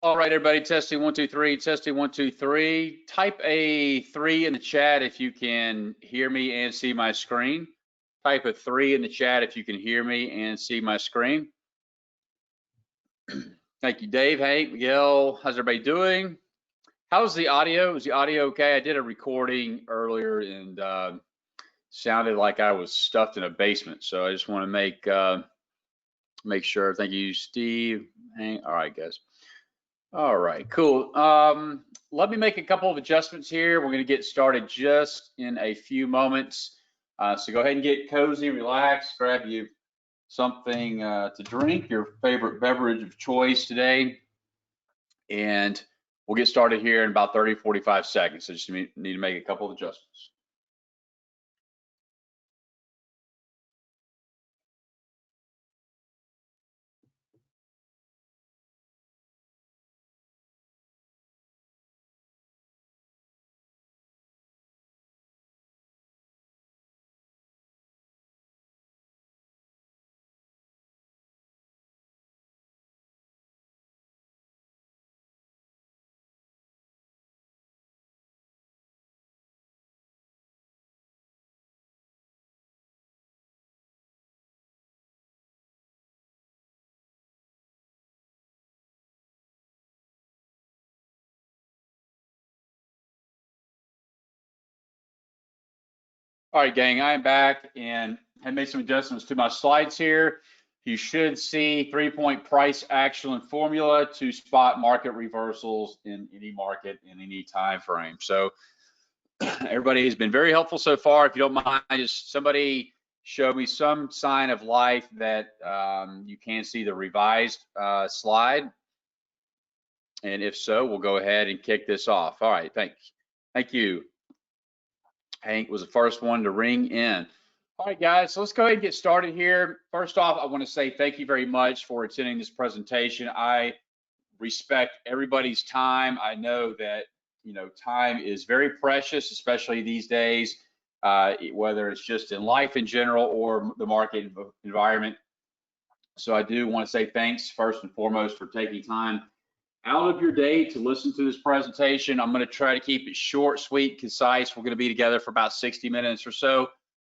All right, everybody, testing 1 2 3, testing 1 2 3. Type a 3 in the chat if you can hear me and see my screen. Type a 3 in the chat if you can hear me and see my screen. Thank you, Dave, Hank, Miguel. How's everybody doing? How's the audio? Is the audio okay? I did a recording earlier and sounded like I was stuffed in a basement, so I just want to make sure. Thank you, Steve. Hank. All right, guys. All right, cool. Let me make a couple of adjustments here. We're going to get started just in a few moments. So go ahead and get cozy, relax, grab you something to drink, your favorite beverage of choice today. And we'll get started here in about 30, 45 seconds. So just need to make a couple of adjustments. All right, gang, I'm back and I made some adjustments to my slides here. You should see 3-point price action and formula to spot market reversals in any market in any time frame. So everybody has been very helpful so far. If you don't mind, just somebody show me some sign of life that you can see the revised slide. And if so, we'll go ahead and kick this off. All right, thank you. Hank was the first one to ring in. All right, guys, so let's go ahead and get started here. First off, I want to say thank you very much for attending this presentation. I respect everybody's time. I know that, you know, time is very precious, especially these days, whether it's just in life in general or the market environment. So I do want to say thanks first and foremost for taking time out of your day to listen to this presentation. I'm going to try to keep it short, sweet, concise. We're going to be together for about 60 minutes or so.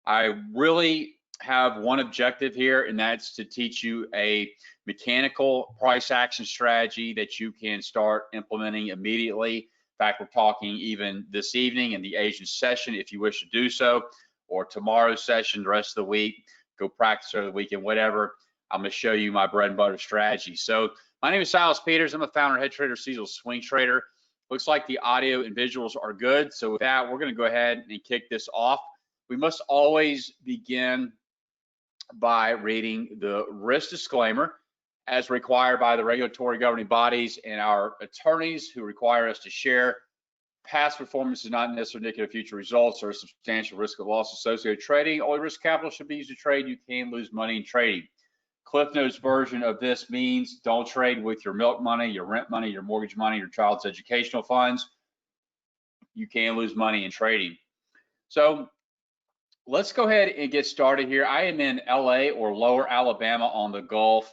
I really have one objective here, and that's to teach you a mechanical price action strategy that you can start implementing immediately. In fact, we're talking even this evening in the Asian session if you wish to do so, or tomorrow's session, the rest of the week, go practice over the weekend, whatever. I'm going to show you my bread and butter strategy. So my name is Silas Peters. I'm a founder and head trader, Cecil Swing Trader. Looks like the audio and visuals are good. So with that, we're going to go ahead and kick this off. We must always begin by reading the risk disclaimer as required by the regulatory governing bodies and our attorneys who require us to share. Past performance is not necessarily indicative of future results or a substantial risk of loss associated with trading. All risk capital should be used to trade. You can lose money in trading. Cliff Notes version of this means don't trade with your milk money, your rent money, your mortgage money, your child's educational funds. You can lose money in trading. So let's go ahead and get started here. I am in LA or Lower Alabama on the Gulf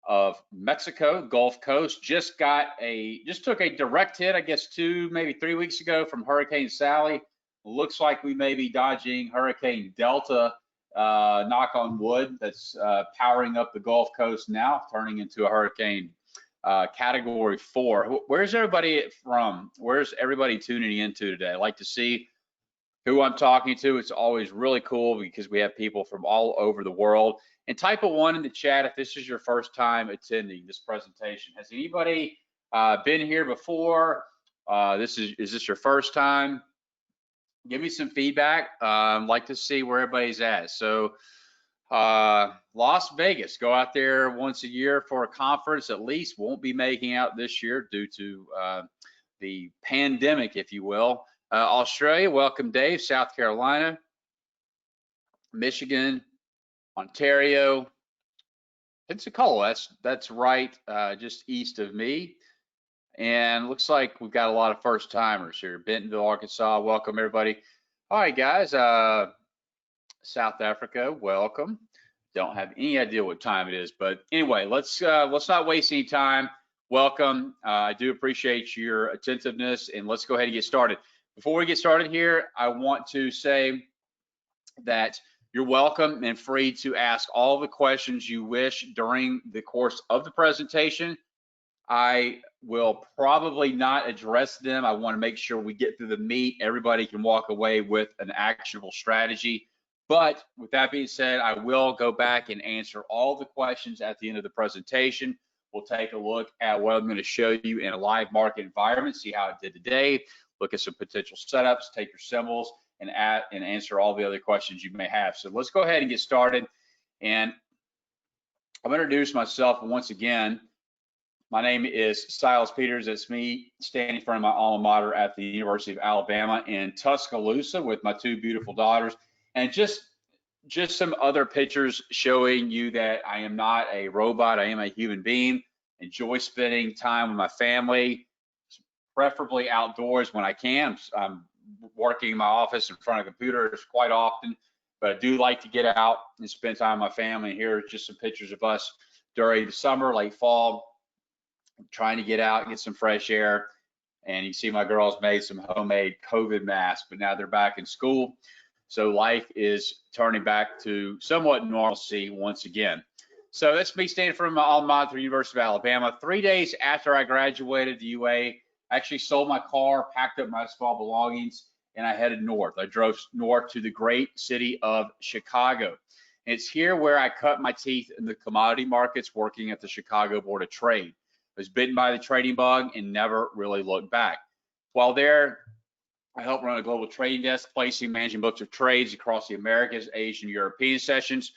of Mexico, Gulf Coast. Just took a direct hit, I guess 2, maybe 3 weeks ago from Hurricane Sally. Looks like we may be dodging Hurricane Delta, knock on wood, that's powering up the Gulf Coast now, turning into a hurricane category 4. Where's everybody from? Where's everybody tuning into today? I'd like to see who I'm talking to. It's always really cool because we have people from all over the world. And type a 1 in the chat if this is your first time attending this presentation. Has anybody been here before? Is this your first time? Give me some feedback. I'd like to see where everybody's at. So Las Vegas, go out there once a year for a conference at least. Won't be making out this year due to the pandemic, if you will. Australia, welcome Dave. South Carolina, Michigan, Ontario, Pensacola, that's right, just east of me. And looks like we've got a lot of first timers here. Bentonville, Arkansas, welcome everybody. All right, guys, South Africa, welcome. Don't have any idea what time it is, but anyway, let's not waste any time. welcome. I do appreciate your attentiveness, and let's go ahead and get started. Before we get started here, I want to say that you're welcome and free to ask all the questions you wish during the course of the presentation. I will probably not address them. I want to make sure we get through the meat. Everybody can walk away with an actionable strategy. But with that being said, I will go back and answer all the questions at the end of the presentation. We'll take a look at what I'm going to show you in a live market environment, see how it did today, look at some potential setups, take your symbols, and answer all the other questions you may have. So let's go ahead and get started. And I'm going to introduce myself once again. My name is Silas Peters. It's me standing in front of my alma mater at the University of Alabama in Tuscaloosa with my two beautiful daughters. And just some other pictures showing you that I am not a robot. I am a human being. Enjoy spending time with my family, preferably outdoors when I can. I'm working in my office in front of computers quite often, but I do like to get out and spend time with my family. And here are just some pictures of us during the summer, late fall, trying to get out and get some fresh air. And you see my girls made some homemade COVID masks, but now they're back in school. So life is turning back to somewhat normalcy once again. So that's me standing in front of my alma mater, University of Alabama. 3 days after I graduated the UA, I actually sold my car, packed up my small belongings, and I headed north. I drove north to the great city of Chicago. And it's here where I cut my teeth in the commodity markets working at the Chicago Board of Trade. I was bitten by the trading bug and never really looked back. While there, I helped run a global trading desk, placing, managing books of trades across the Americas, Asian, European sessions,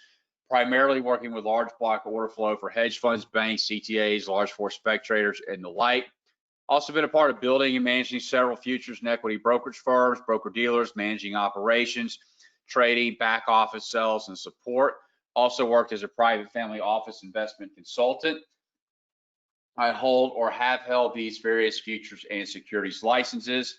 primarily working with large block order flow for hedge funds, banks, CTAs, large force spec traders, and the like. Also been a part of building and managing several futures and equity brokerage firms, broker-dealers, managing operations, trading, back office sales, and support. Also worked as a private family office investment consultant. I hold or have held these various futures and securities licenses.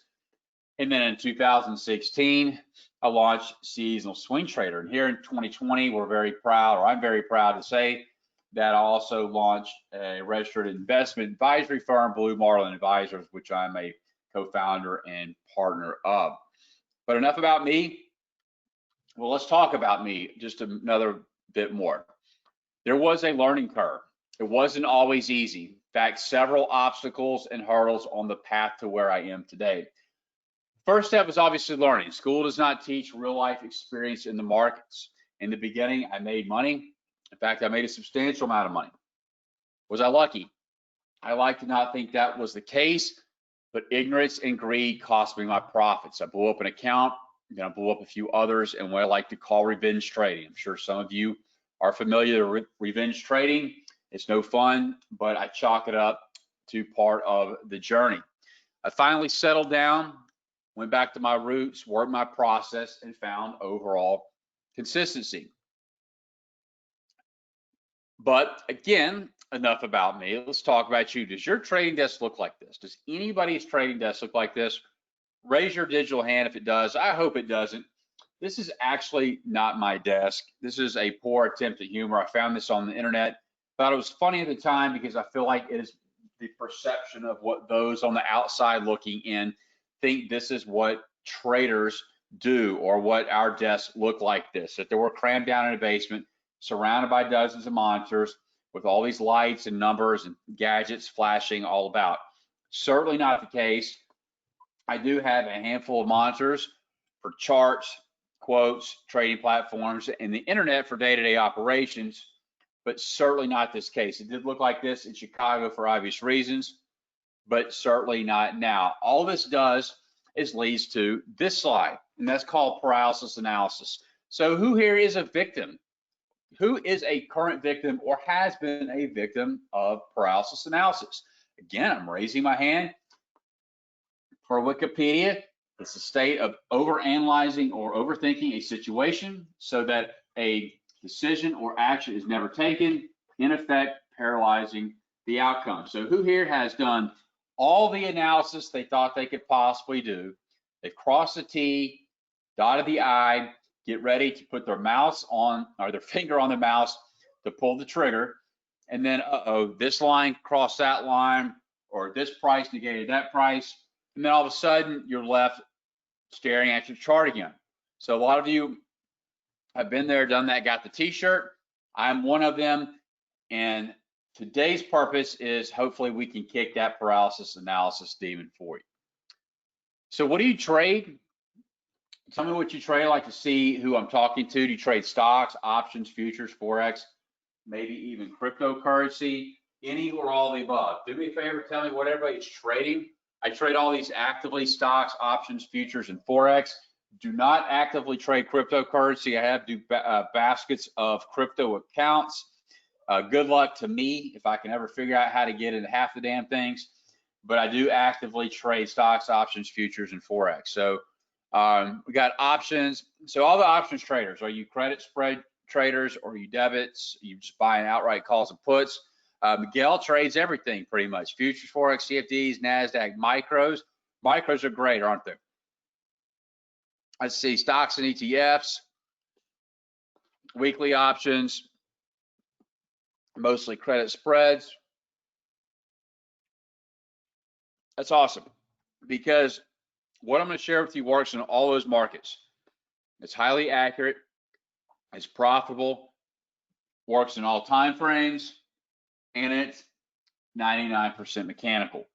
And then in 2016, I launched Seasonal Swing Trader. And here in 2020, we're very proud, or I'm very proud to say that I also launched a registered investment advisory firm, Blue Marlin Advisors, which I'm a co-founder and partner of. But enough about me. Well, let's talk about me just another bit more. There was a learning curve. It wasn't always easy. In fact, several obstacles and hurdles on the path to where I am today. First step was obviously learning. School does not teach real life experience in the markets. In the beginning, I made money. In fact, I made a substantial amount of money. Was I lucky? I like to not think that was the case, but ignorance and greed cost me my profits. I blew up an account, then I blew up a few others, and what I like to call revenge trading. I'm sure some of you are familiar with revenge trading. It's no fun, but I chalk it up to part of the journey. I finally settled down, went back to my roots, worked my process, and found overall consistency. But again, enough about me. Let's talk about you. Does your trading desk look like this? Does anybody's trading desk look like this? Raise your digital hand if it does. I hope it doesn't. This is actually not my desk. This is a poor attempt at humor. I found this on the internet. Thought it was funny at the time because I feel like it is the perception of what those on the outside looking in think this is what traders do, or what our desks look like this, that they were crammed down in a basement, surrounded by dozens of monitors with all these lights and numbers and gadgets flashing all about. Certainly not the case. I do have a handful of monitors for charts, quotes, trading platforms, and the internet for day-to-day operations, but certainly not this case. It did look like this in Chicago for obvious reasons, but certainly not now. All this does is leads to this slide, and that's called paralysis analysis. So who here is a victim? Who is a current victim or has been a victim of paralysis analysis? Again, I'm raising my hand. For Wikipedia, it's a state of overanalyzing or overthinking a situation so that a decision or action is never taken, in effect paralyzing the outcome. So who here has done all the analysis they thought they could possibly do? They've crossed the T, dotted the I, get ready to put their mouse on, or their finger on the mouse to pull the trigger, and then this line crossed that line, or this price negated that price, and then all of a sudden you're left staring at your chart again. So a lot of you have been there, done that, got the t-shirt. I'm one of them, and today's purpose is hopefully we can kick that paralysis analysis demon for you. So what do you trade? Tell me what you trade. I like to see who I'm talking to. Do you trade stocks, options, futures, forex, maybe even cryptocurrency, any or all the above? Do me a favor, tell me what everybody's trading. I trade all these actively: stocks, options, futures, and forex. Do not actively trade cryptocurrency. I have baskets of crypto accounts. Good luck to me if I can ever figure out how to get into half the damn things. But I do actively trade stocks, options, futures, and forex. So we got options. So all the options traders, are you credit spread traders, or are you debits? You just buying outright calls and puts? Miguel trades everything pretty much: futures, forex, CFDs, NASDAQ, micros. Micros are great, aren't they? Let's see, stocks and ETFs, weekly options, mostly credit spreads. That's awesome, because what I'm going to share with you works in all those markets. It's highly accurate, it's profitable, works in all time frames, and it's 99% mechanical.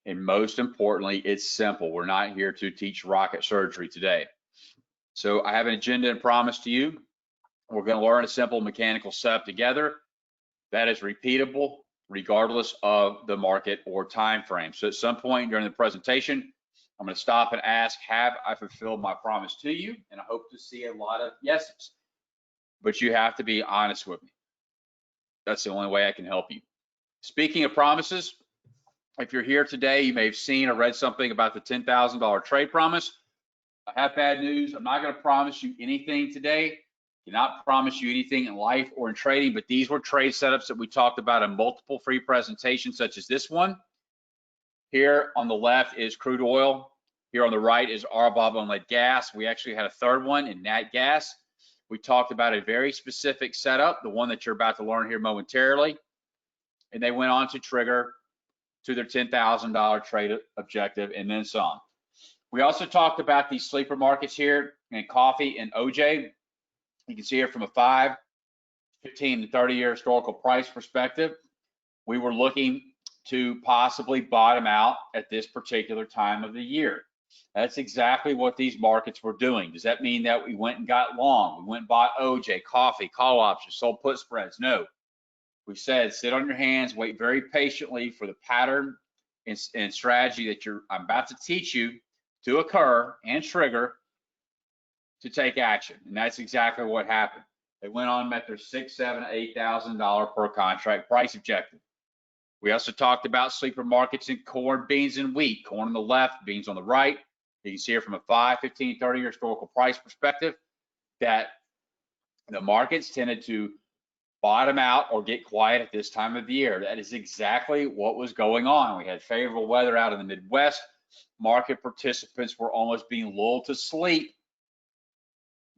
And most importantly, it's simple. We're not here to teach rocket surgery today. So I have an agenda and promise to you. We're going to learn a simple mechanical setup together that is repeatable regardless of the market or time frame. So at some point during the presentation, I'm going to stop and ask, have I fulfilled my promise to you? And I hope to see a lot of yeses. But you have to be honest with me. That's the only way I can help you. Speaking of promises, if you're here today, you may have seen or read something about the $10,000 trade promise. I have bad news. I'm not going to promise you anything today. Cannot promise you anything in life or in trading, but these were trade setups that we talked about in multiple free presentations, such as this one. Here on the left is crude oil. Here on the right is RBOB unleaded gas. We actually had a third one in nat gas. We talked about a very specific setup, the one that you're about to learn here momentarily. And they went on to trigger to their $10,000 trade objective and then some. We also talked about these sleeper markets here in coffee and OJ. You can see here from a 5, 15, and 30-year historical price perspective, we were looking to possibly bottom out at this particular time of the year. That's exactly what these markets were doing. Does that mean that we went and got long? We went and bought OJ, coffee, call options, sold put spreads? No. We said sit on your hands, wait very patiently for the pattern and strategy that I'm about to teach you to occur and trigger to take action. And that's exactly what happened. They went on and met their $6,000, $7,000, $8,000 per contract price objective. We also talked about sleeper markets in corn, beans, and wheat. Corn on the left, beans on the right. You can see here from a 5, 15, 30-year historical price perspective that the markets tended to bottom out or get quiet at this time of the year. That is exactly what was going on. We had favorable weather out in the Midwest. Market participants were almost being lulled to sleep.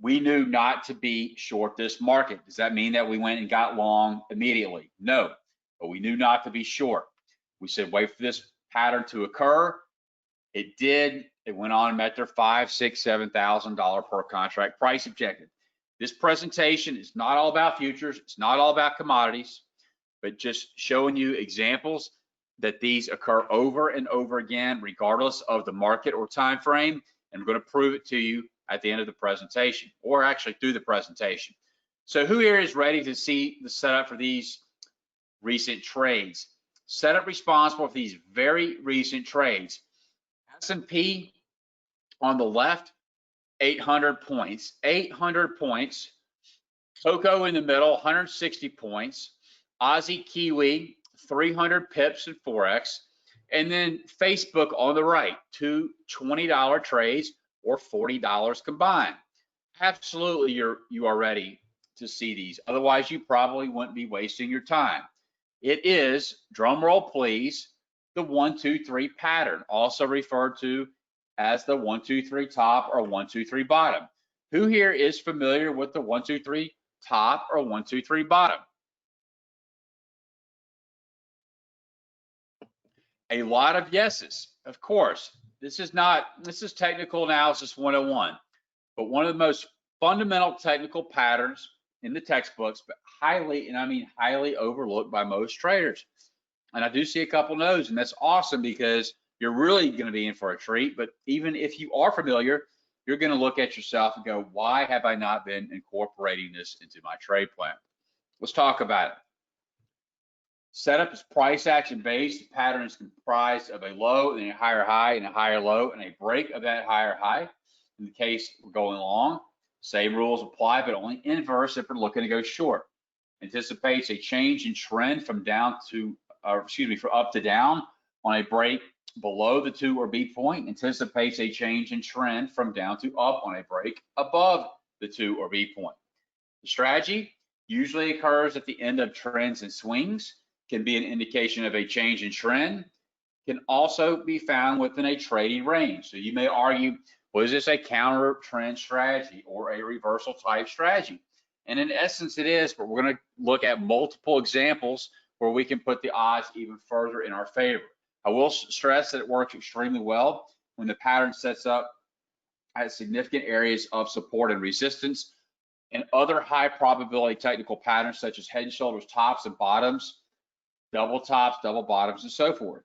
We knew not to be short this market. Does that mean that we went and got long immediately? No, but we knew not to be short. We said wait for this pattern to occur. It did. It went on and met their $5,000, $6,000, $7,000 per contract price objective. This presentation is not all about futures. It's not all about commodities, but just showing you examples that these occur over and over again, regardless of the market or time frame. And I'm going to prove it to you at the end of the presentation, or actually through the presentation. So who here is ready to see the setup for these recent trades? Setup responsible for these very recent trades. S&P on the left, 800 points. 800 points. Cocoa in the middle, 160 points. Aussie Kiwi, 300 pips in Forex. And then Facebook on the right, two $20 trades or $40 combined. Absolutely, you are ready to see these. Otherwise, you probably wouldn't be wasting your time. It is, drum roll please, the 1, 2, 3 pattern, also referred to as the 1, 2, 3 top or 1, 2, 3 bottom. Who here is familiar with the 1, 2, 3 top or 1, 2, 3 bottom? A lot of yeses, of course. This is technical analysis 101, but one of the most fundamental technical patterns in the textbooks, but highly, and I mean highly overlooked by most traders. And I do see a couple no's, and that's awesome because you're really going to be in for a treat. But even if you are familiar, you're going to look at yourself and go, why have I not been incorporating this into my trade plan? Let's talk about it. Setup is price action based. The pattern is comprised of a low and a higher high and a higher low and a break of that higher high. In the case we're going long, same rules apply, but only inverse if we're looking to go short. Anticipates a change in trend from up to down on a break below the 2 or B point. Anticipates a change in trend from down to up on a break above the 2 or B point. The strategy usually occurs at the end of trends and swings, can be an indication of a change in trend, can also be found within a trading range. So you may argue, well, is this a counter trend strategy or a reversal type strategy? And in essence it is, but we're going to look at multiple examples where we can put the odds even further in our favor. I will stress that it works extremely well when the pattern sets up at significant areas of support and resistance, and other high probability technical patterns such as head and shoulders, tops and bottoms, double tops, double bottoms, and so forth.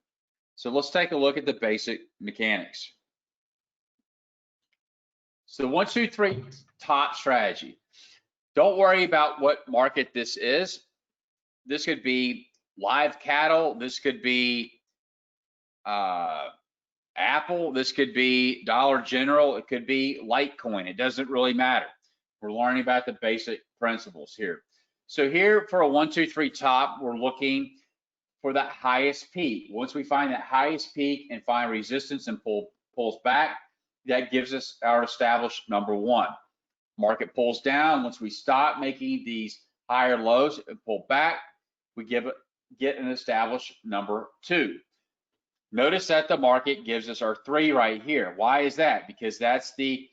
So let's take a look at the basic mechanics. So 1, 2, 3 top strategy. Don't worry about what market this is. This could be live cattle. This could be Apple. This could be Dollar General. It could be Litecoin. It doesn't really matter. We're learning about the basic principles here. So here for a 1, 2, 3 top, we're looking for that highest peak. Once we find that highest peak and find resistance and pulls back, that gives us our established number 1. Market pulls down. Once we stop making these higher lows and pull back, we get an established number 2. Notice that the market gives us our 3 right here. Why is that? Because that's the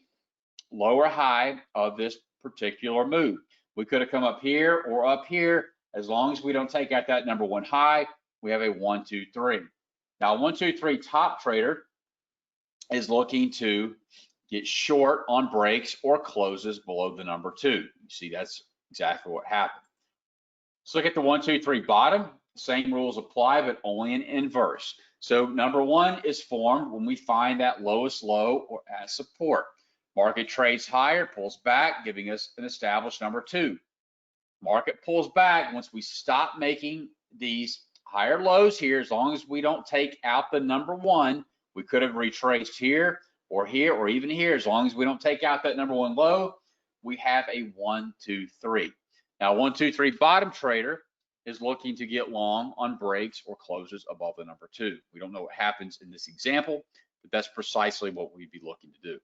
lower high of this particular move. We could have come up here or up here. As long as we don't take out that number 1 high, we have a 1, 2, 3. Now, 1, 2, 3 top trader is looking to get short on breaks or closes below the number 2. You see, that's exactly what happened. Let's look at the 1, 2, 3 bottom. Same rules apply, but only in inverse. So number 1 is formed when we find that lowest low or as support. Market trades higher, pulls back, giving us an established number 2. Market pulls back once we stop making these higher lows here. As long as we don't take out the number 1, we could have retraced here, or even here. As long as we don't take out that number 1 low, we have a 1, 2, 3. Now, 1, 2, 3 bottom trader is looking to get long on breaks or closes above the number 2. We don't know what happens in this example, but that's precisely what we'd be looking to do.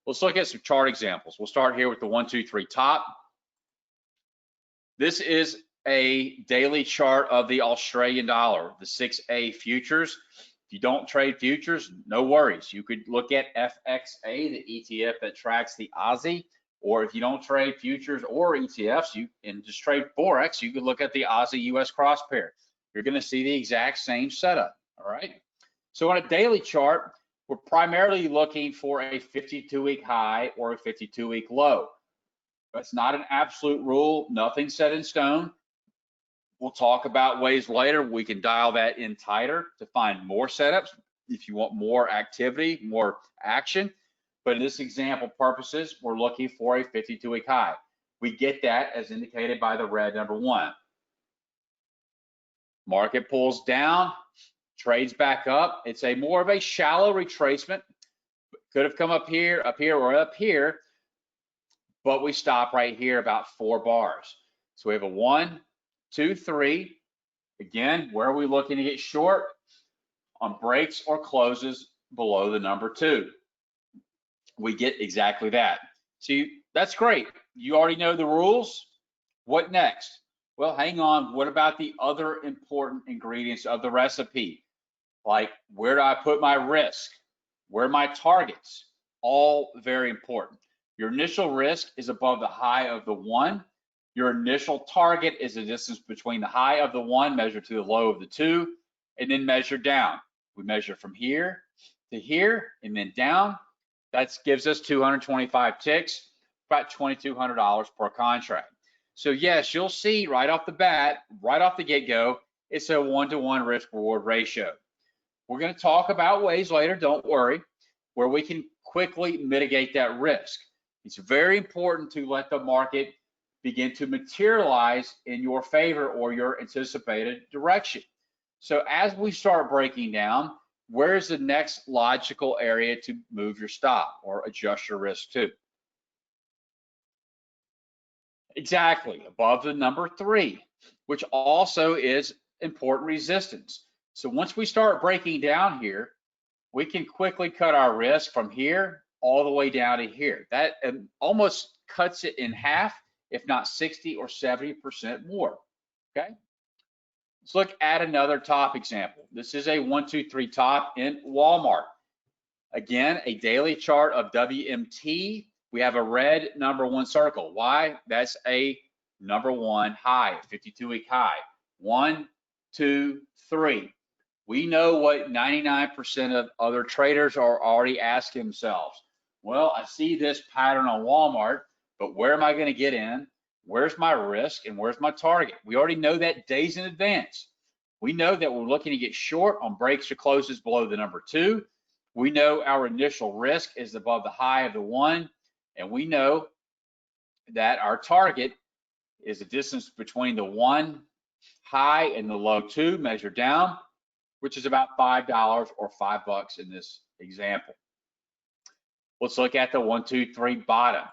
Let's look at some chart examples. We'll start here with the 1, 2, 3 top. This is a daily chart of the Australian dollar, the 6A futures. If you don't trade futures, no worries. You could look at FXA, the ETF that tracks the Aussie, or if you don't trade futures or ETFs, and just trade Forex, you could look at the Aussie US cross pair. You're going to see the exact same setup, all right? So on a daily chart, we're primarily looking for a 52-week high or a 52-week low. That's not an absolute rule, nothing set in stone. We'll talk about ways later we can dial that in tighter to find more setups if you want more activity, more action. But in this example purposes, we're looking for a 52-week high. We get that as indicated by the red number 1. Market pulls down, trades back up. It's a more of a shallow retracement. Could have come up here, or up here, but we stop right here about 4 bars. So we have a 1, 2, 3. Again, where are we looking to get short? On breaks or closes below the number 2. We get exactly that. See, that's great. You already know the rules. What next? Well, hang on. What about the other important ingredients of the recipe? Like, where do I put my risk? Where are my targets? All very important. Your initial risk is above the high of the 1. Your initial target is the distance between the high of the 1 measured to the low of the 2, and then measured down. We measure from here to here and then down. That gives us 225 ticks, about $2,200 per contract. So yes, you'll see right off the bat, right off the get-go, it's a one-to-one risk-reward ratio. We're going to talk about ways later, don't worry, where we can quickly mitigate that risk. It's very important to let the market begin to materialize in your favor or your anticipated direction. So as we start breaking down, where's the next logical area to move your stop or adjust your risk to? Exactly, above the number 3, which also is important resistance. So once we start breaking down here, we can quickly cut our risk from here all the way down to here. That almost cuts it in half, if not 60 or 70% more, okay? Let's look at another top example. This is a 1, 2, 3 top in Walmart. Again, a daily chart of WMT. We have a red number 1 circle. Why? That's a number 1 high, 52-week high. 1, 2, 3. We know what 99% of other traders are already asking themselves. Well, I see this pattern on Walmart, but where am I going to get in? Where's my risk and where's my target? We already know that days in advance. We know that we're looking to get short on breaks or closes below the number 2. We know our initial risk is above the high of the 1, and we know that our target is the distance between the 1 high and the low 2 measured down, which is about $5 or $5 in this example. Let's look at the 1, 2, 3 bottom.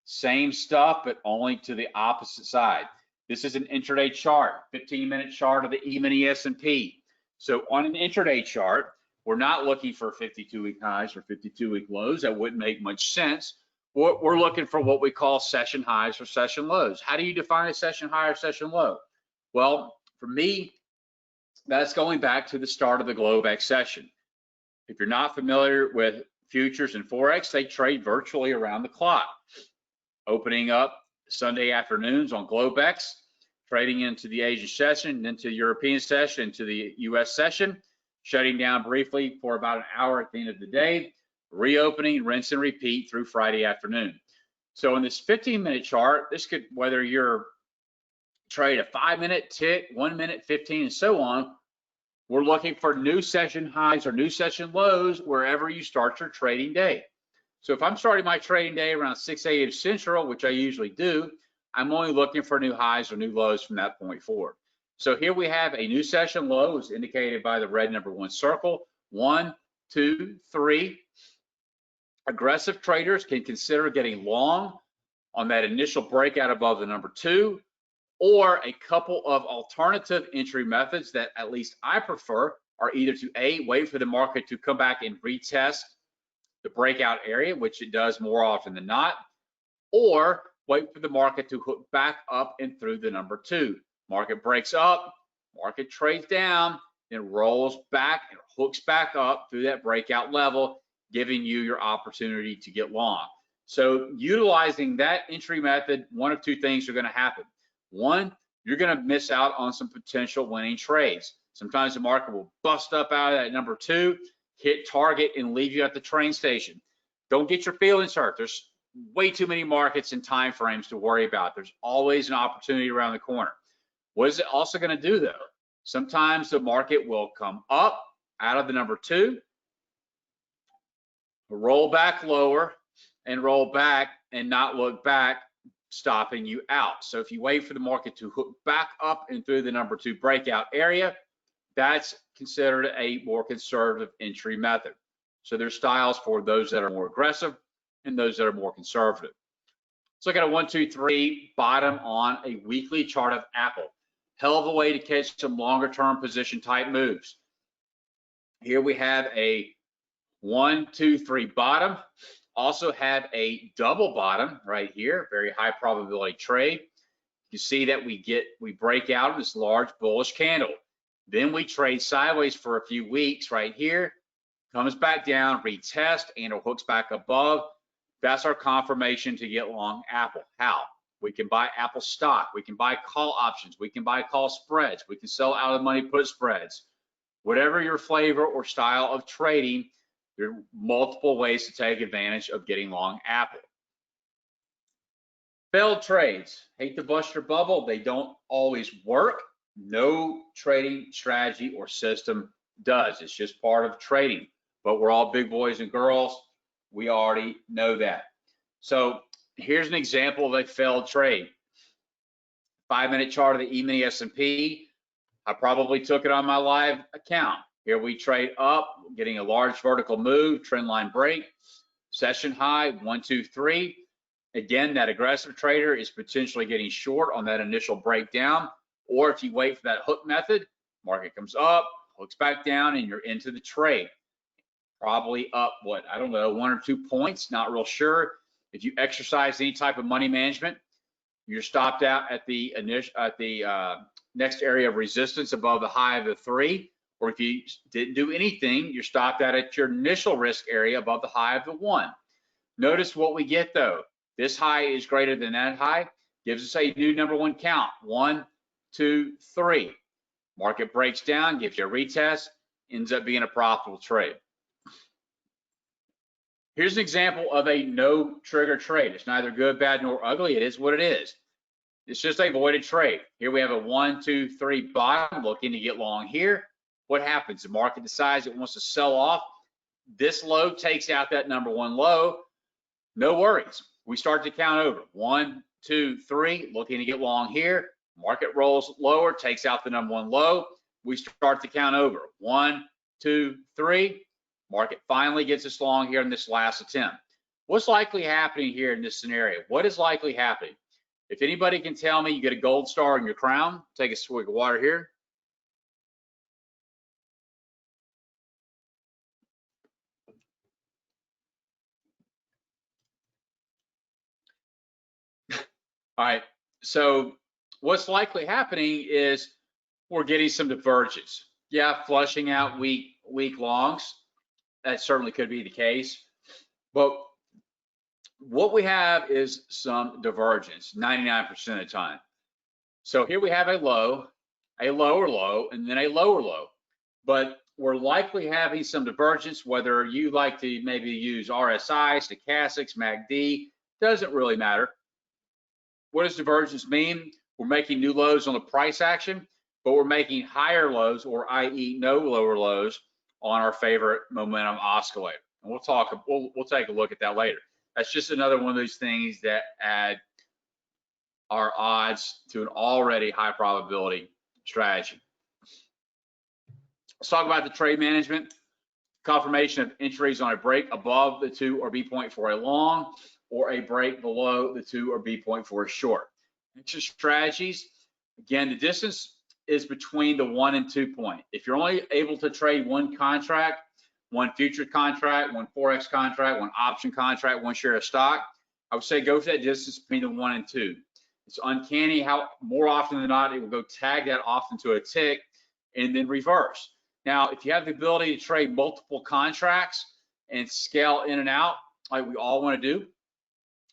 Same stuff, but only to the opposite side. This is an intraday chart, 15-minute chart of the E-mini S&P. So on an intraday chart, we're not looking for 52-week highs or 52-week lows. That wouldn't make much sense. We're looking for what we call session highs or session lows. How do you define a session high or session low? Well, for me, that's going back to the start of the Globex session. If you're not familiar with futures and Forex, they trade virtually around the clock. Opening up Sunday afternoons on Globex, trading into the Asian session, into the European session, into the US session, shutting down briefly for about an hour at the end of the day, reopening, rinse and repeat through Friday afternoon. So in this 15-minute chart, this could, whether you're trade a 5-minute tick, 1 minute, 15, and so on, we're looking for new session highs or new session lows wherever you start your trading day. So if I'm starting my trading day around 6 a.m. Central, which I usually do, I'm only looking for new highs or new lows from that point forward. So here we have a new session low, as indicated by the red number 1 circle. 1, 2, 3. Aggressive traders can consider getting long on that initial breakout above the number 2, or a couple of alternative entry methods that at least I prefer are either to A, wait for the market to come back and retest the breakout area, which it does more often than not, or wait for the market to hook back up and through the number 2. Market breaks up, market trades down, then rolls back and hooks back up through that breakout level, giving you your opportunity to get long. So utilizing that entry method, one of 2 things are going to happen. 1, you're going to miss out on some potential winning trades. Sometimes the market will bust up out of that number 2, hit target, and leave you at the train station. Don't get your feelings hurt. There's way too many markets and time frames to worry about. There's always an opportunity around the corner. What is it also going to do, though? Sometimes the market will come up out of the number 2, roll back lower, and roll back and not look back, stopping you out. So if you wait for the market to hook back up and through the number 2 breakout area, that's considered a more conservative entry method. So there's styles for those that are more aggressive and those that are more conservative. Let's look at a 1, 2, 3 bottom on a weekly chart of Apple. Hell of a way to catch some longer term position type moves. Here we have a 1, 2, 3 bottom. Also have a double bottom right here, very high probability trade. You see that we break out of this large bullish candle. Then we trade sideways for a few weeks right here, comes back down, retest, and it hooks back above. That's our confirmation to get long Apple. How? We can buy Apple stock. We can buy call options. We can buy call spreads. We can sell out of the money put spreads. Whatever your flavor or style of trading, there are multiple ways to take advantage of getting long Apple. Failed trades. Hate to bust your bubble. They don't always work. No trading strategy or system does. It's just part of trading. But we're all big boys and girls. We already know that. So here's an example of a failed trade. 5-minute chart of the E-mini S&P. I probably took it on my live account. Here we trade up, getting a large vertical move, trend line break, session high, 1, 2, 3. Again, that aggressive trader is potentially getting short on that initial breakdown. Or if you wait for that hook method, market comes up, hooks back down, and you're into the trade. Probably up, what, I don't know, 1 or 2 points, not real sure. If you exercise any type of money management, you're stopped out at the next area of resistance above the high of the 3. Or if you didn't do anything, you're stopped out at your initial risk area above the high of the 1. Notice what we get though. This high is greater than that high, gives us a new number 1 count. 1, 2, 3. Market breaks down, gives you a retest, ends up being a profitable trade. Here's an example of a no trigger trade. It's neither good, bad, nor ugly. It is what it is. It's just a voided trade. Here we have a 1, 2, 3 bottom looking to get long here. What happens? The market decides it wants to sell off. This low takes out that number 1 low. No worries. We start to count over. 1, 2, 3, looking to get long here. Market rolls lower, takes out the number 1 low. We start to count over. 1, 2, 3. Market finally gets us long here in this last attempt. What's likely happening here in this scenario? What is likely happening? If anybody can tell me, you get a gold star in your crown. Take a swig of water here. All right, so what's likely happening is we're getting some divergence. Yeah, flushing out weak longs. That certainly could be the case. But what we have is some divergence 99% of the time. So here we have a lower low, and then a lower low. But we're likely having some divergence, whether you like to maybe use RSI, stochastics, MACD, doesn't really matter. What does divergence mean? We're making new lows on the price action, but we're making higher lows, or i.e. no lower lows, on our favorite momentum oscillator. And we'll take a look at that later. That's just another one of those things that add our odds to an already high probability strategy. Let's talk about the trade management. Confirmation of entries on a break above the 2 or B point for a long, or a break below the 2 or B point for a short. Extra strategies. Again, the distance is between the 1 and 2 point. If you're only able to trade one contract, one future contract, one Forex contract, one option contract, one share of stock, I would say go for that distance between the 1 and 2. It's uncanny how more often than not, it will go tag that off into a tick and then reverse. Now, if you have the ability to trade multiple contracts and scale in and out, like we all want to do,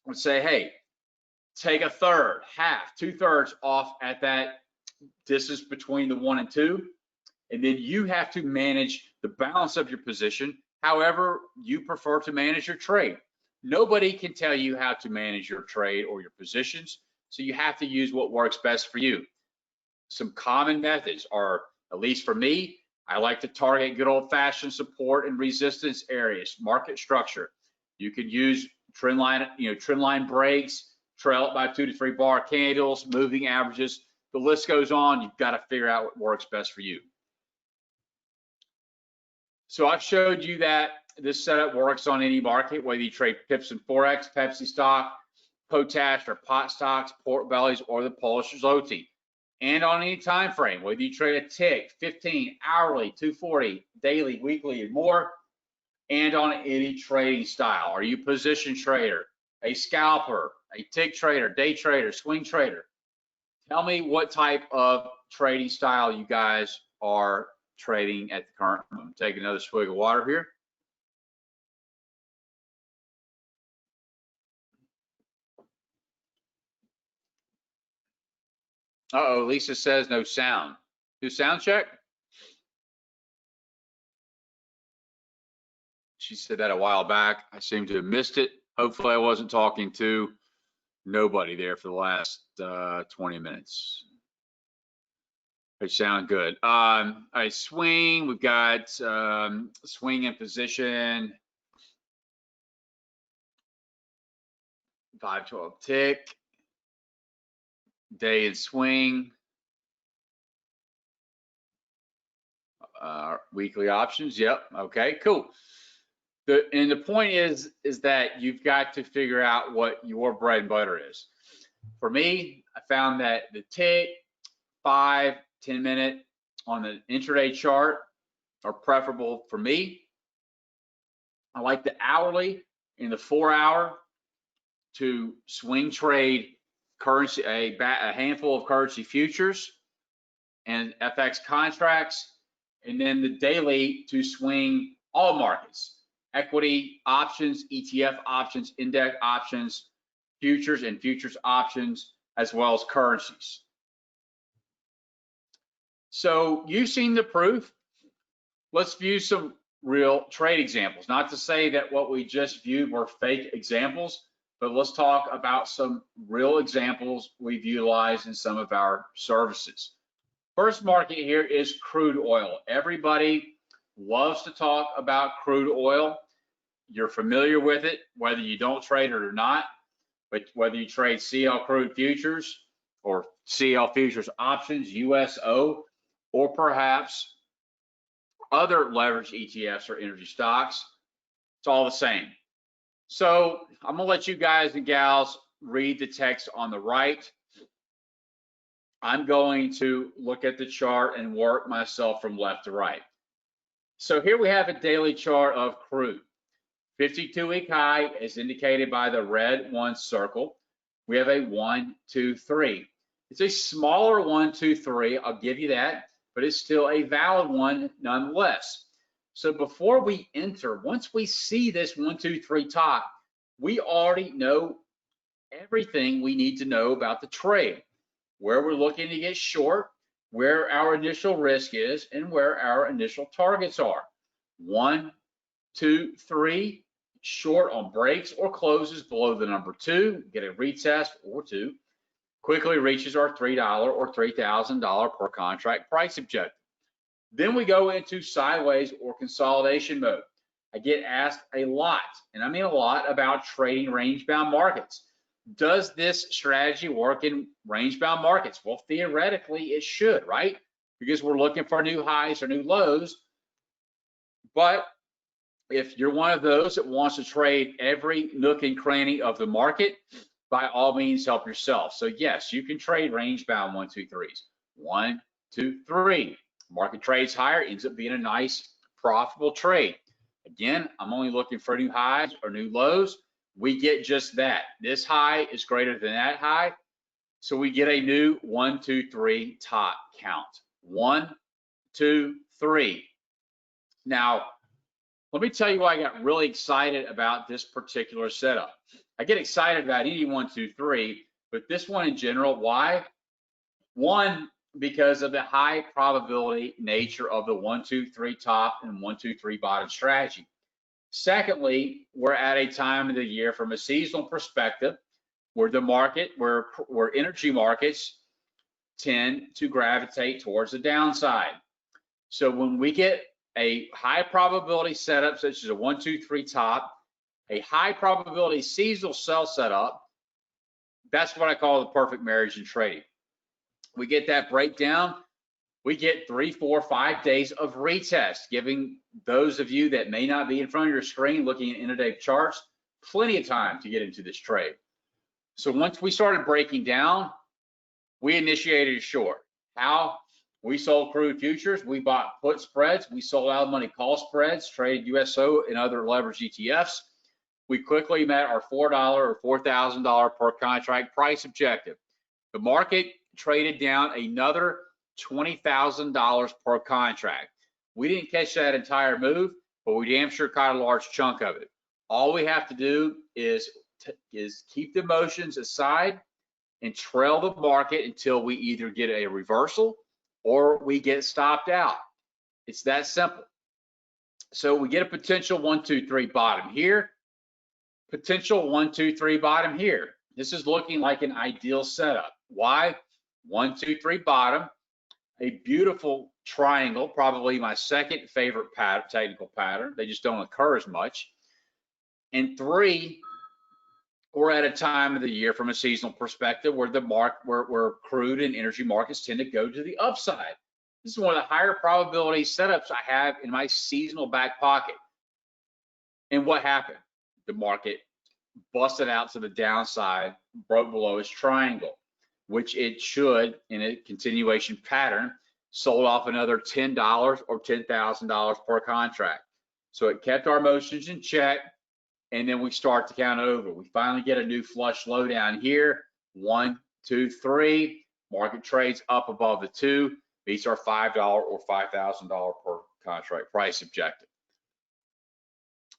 I would say, hey, take a third, half, 2/3 off at that distance between the 1 and 2, and then you have to manage the balance of your position however you prefer to manage your trade. Nobody can tell you how to manage your trade or your positions, so you have to use what works best for you. Some common methods are, at least for me, I like to target good old-fashioned support and resistance areas, market structure. You could use trend line breaks, trail it by 2 to 3 bar candles, moving averages. The list goes on. You've got to figure out what works best for you. So I've showed you that this setup works on any market, whether you trade pips and Forex, Pepsi stock, potash or pot stocks, pork bellies, or the Polish zloty. And on any time frame, whether you trade a tick, 15, hourly, 240, daily, weekly, and more, and on any trading style. Are you a position trader, a scalper, a tick trader, day trader, swing trader? Tell me what type of trading style you guys are trading at the current moment. Take another swig of water here. Uh-oh, Lisa says no sound. Do sound check? She said that a while back. I seem to have missed it. Hopefully I wasn't talking to nobody there for the last 20 minutes. They sound good. I swing. We've got swing in position. 512 tick. Day and swing. Weekly options. Yep. Okay. Cool. The point is that you've got to figure out what your bread and butter is. For me, I found that the tick, 5, 10-minute on the intraday chart are preferable for me. I like the hourly in the 4-hour to swing trade currency, a handful of currency futures and FX contracts, and then the daily to swing all markets, equity options, ETF options, index options, futures and futures options, as well as currencies. So you've seen the proof. Let's view some real trade examples. Not to say that what we just viewed were fake examples, but let's talk about some real examples we've utilized in some of our services. First market here is crude oil. Everybody loves to talk about crude oil. You're familiar with it, whether you don't trade it or not, but whether you trade CL crude futures or CL futures options, USO, or perhaps other leveraged ETFs or energy stocks, it's all the same. So I'm gonna let you guys and gals read the text on the right. I'm going to look at the chart and work myself from left to right. So here we have a daily chart of crude. 52-week high is indicated by the red 1 circle. We have a 1, 2, 3. It's a smaller 1, 2, 3, I'll give you that, but it's still a valid one nonetheless. So before we enter, once we see this 1, 2, 3 top, we already know everything we need to know about the trade, where we're looking to get short, where our initial risk is, and where our initial targets are. 1, 2, 3, short on breaks or closes below the number 2, get a retest or 2, quickly reaches our $3 or $3,000 per contract price objective. Then we go into sideways or consolidation mode. I get asked a lot, and I mean a lot, about trading range-bound markets. Does this strategy work in range-bound markets? Well, theoretically, it should, right? Because we're looking for new highs or new lows. But if you're one of those that wants to trade every nook and cranny of the market, by all means, help yourself. So yes, you can trade range-bound 1, 2, 3s. 1, 2, 3. Market trades higher, ends up being a nice, profitable trade. Again, I'm only looking for new highs or new lows. We get just that. This high is greater than that high, so we get a new 1, 2, 3 top count. 1, 2, 3. Now, let me tell you why I got really excited about this particular setup. I get excited about any 1, 2, 3, but this one in general, why? One, because of the high probability nature of the 1, 2, 3 top and 1, 2, 3 bottom strategy. Secondly, we're at a time of the year from a seasonal perspective where the market, where energy markets tend to gravitate towards the downside. So when we get a high probability setup, such as a 1, 2, 3 top, a high probability seasonal sell setup, that's what I call the perfect marriage in trading. We get that breakdown, we get 3, 4, 5 days of retest, giving those of you that may not be in front of your screen looking at intraday charts, plenty of time to get into this trade. So once we started breaking down, we initiated a short. How? We sold crude futures, we bought put spreads, we sold out of money call spreads, traded USO and other leveraged ETFs. We quickly met our $4 or $4,000 per contract price objective. The market traded down another $20,000 per contract. We didn't catch that entire move, but we damn sure caught a large chunk of it. All we have to do is keep the emotions aside and trail the market until we either get a reversal or we get stopped out. It's that simple. So we get a potential 1, 2, 3 bottom here, potential 1, 2, 3 bottom here. This is looking like an ideal setup. Why? 1, 2, 3 bottom, a beautiful triangle, probably my second favorite pattern, technical pattern. They just don't occur as much. And 3, we're at a time of the year from a seasonal perspective where where crude and energy markets tend to go to the upside. This is one of the higher probability setups I have in my seasonal back pocket. And what happened? The market busted out to the downside, broke below its triangle, which it should, in a continuation pattern, sold off another $10 or $10,000 per contract. So it kept our motions in check, and then we start to count over. We finally get a new flush low down here, 1, 2, 3. Market trades up above the 2, beats our $5 or $5,000 per contract price objective.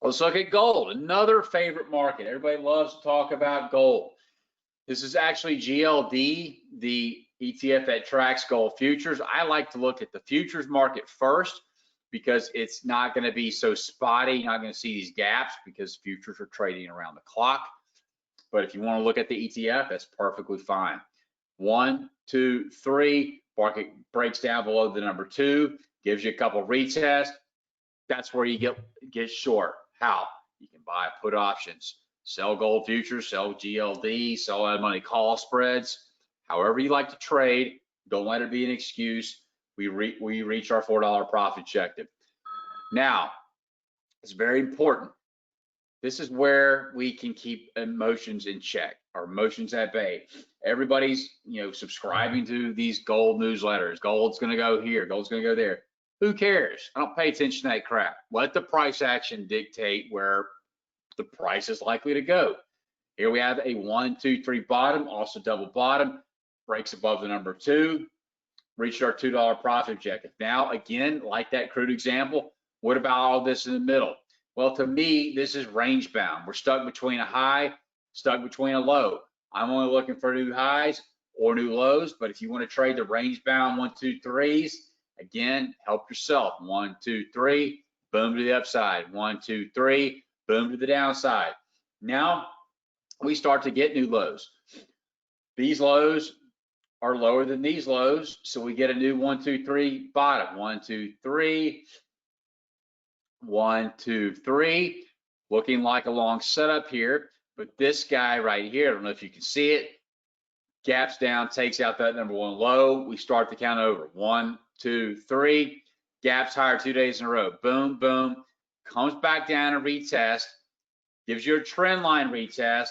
Let's look at gold, another favorite market. Everybody loves to talk about gold. This is actually GLD, the ETF that tracks gold futures. I like to look at the futures market first because it's not going to be so spotty. You're not going to see these gaps because futures are trading around the clock. But if you want to look at the ETF, that's perfectly fine. 1, 2, 3, market breaks down below the number 2, gives you a couple retests. That's where you get short. How? You can buy put options, sell gold futures, sell GLD, sell out of money call spreads. However you like to trade, don't let it be an excuse. We reach our $4 profit objective. Now, it's very important. This is where we can keep emotions in check, our emotions at bay. Everybody's, subscribing to these gold newsletters. Gold's going to go here. Gold's going to go there. Who cares? I don't pay attention to that crap. Let the price action dictate where the price is likely to go. Here we have a 1, 2, 3 bottom, also double bottom, breaks above the number 2, reached our $2 profit objective. Now, again, like that crude example, what about all this in the middle? Well, to me, this is range bound. We're stuck between a high, stuck between a low. I'm only looking for new highs or new lows, but if you want to trade the range bound 1, 2, 3s, again, help yourself. 1, 2, 3, boom to the upside. 1, 2, 3, boom to the downside. Now we start to get new lows. These lows are lower than these lows, so we get a new 1, 2, 3 bottom. 1, 2, 3, 1, 2, 3, looking like a long setup here. But this guy right here, I don't know if you can see it, gaps down, takes out that number 1 low. We start to count over. 1, 2, 3, gaps higher 2 days in a row. Boom, boom, comes back down and retest, gives you a trend line retest,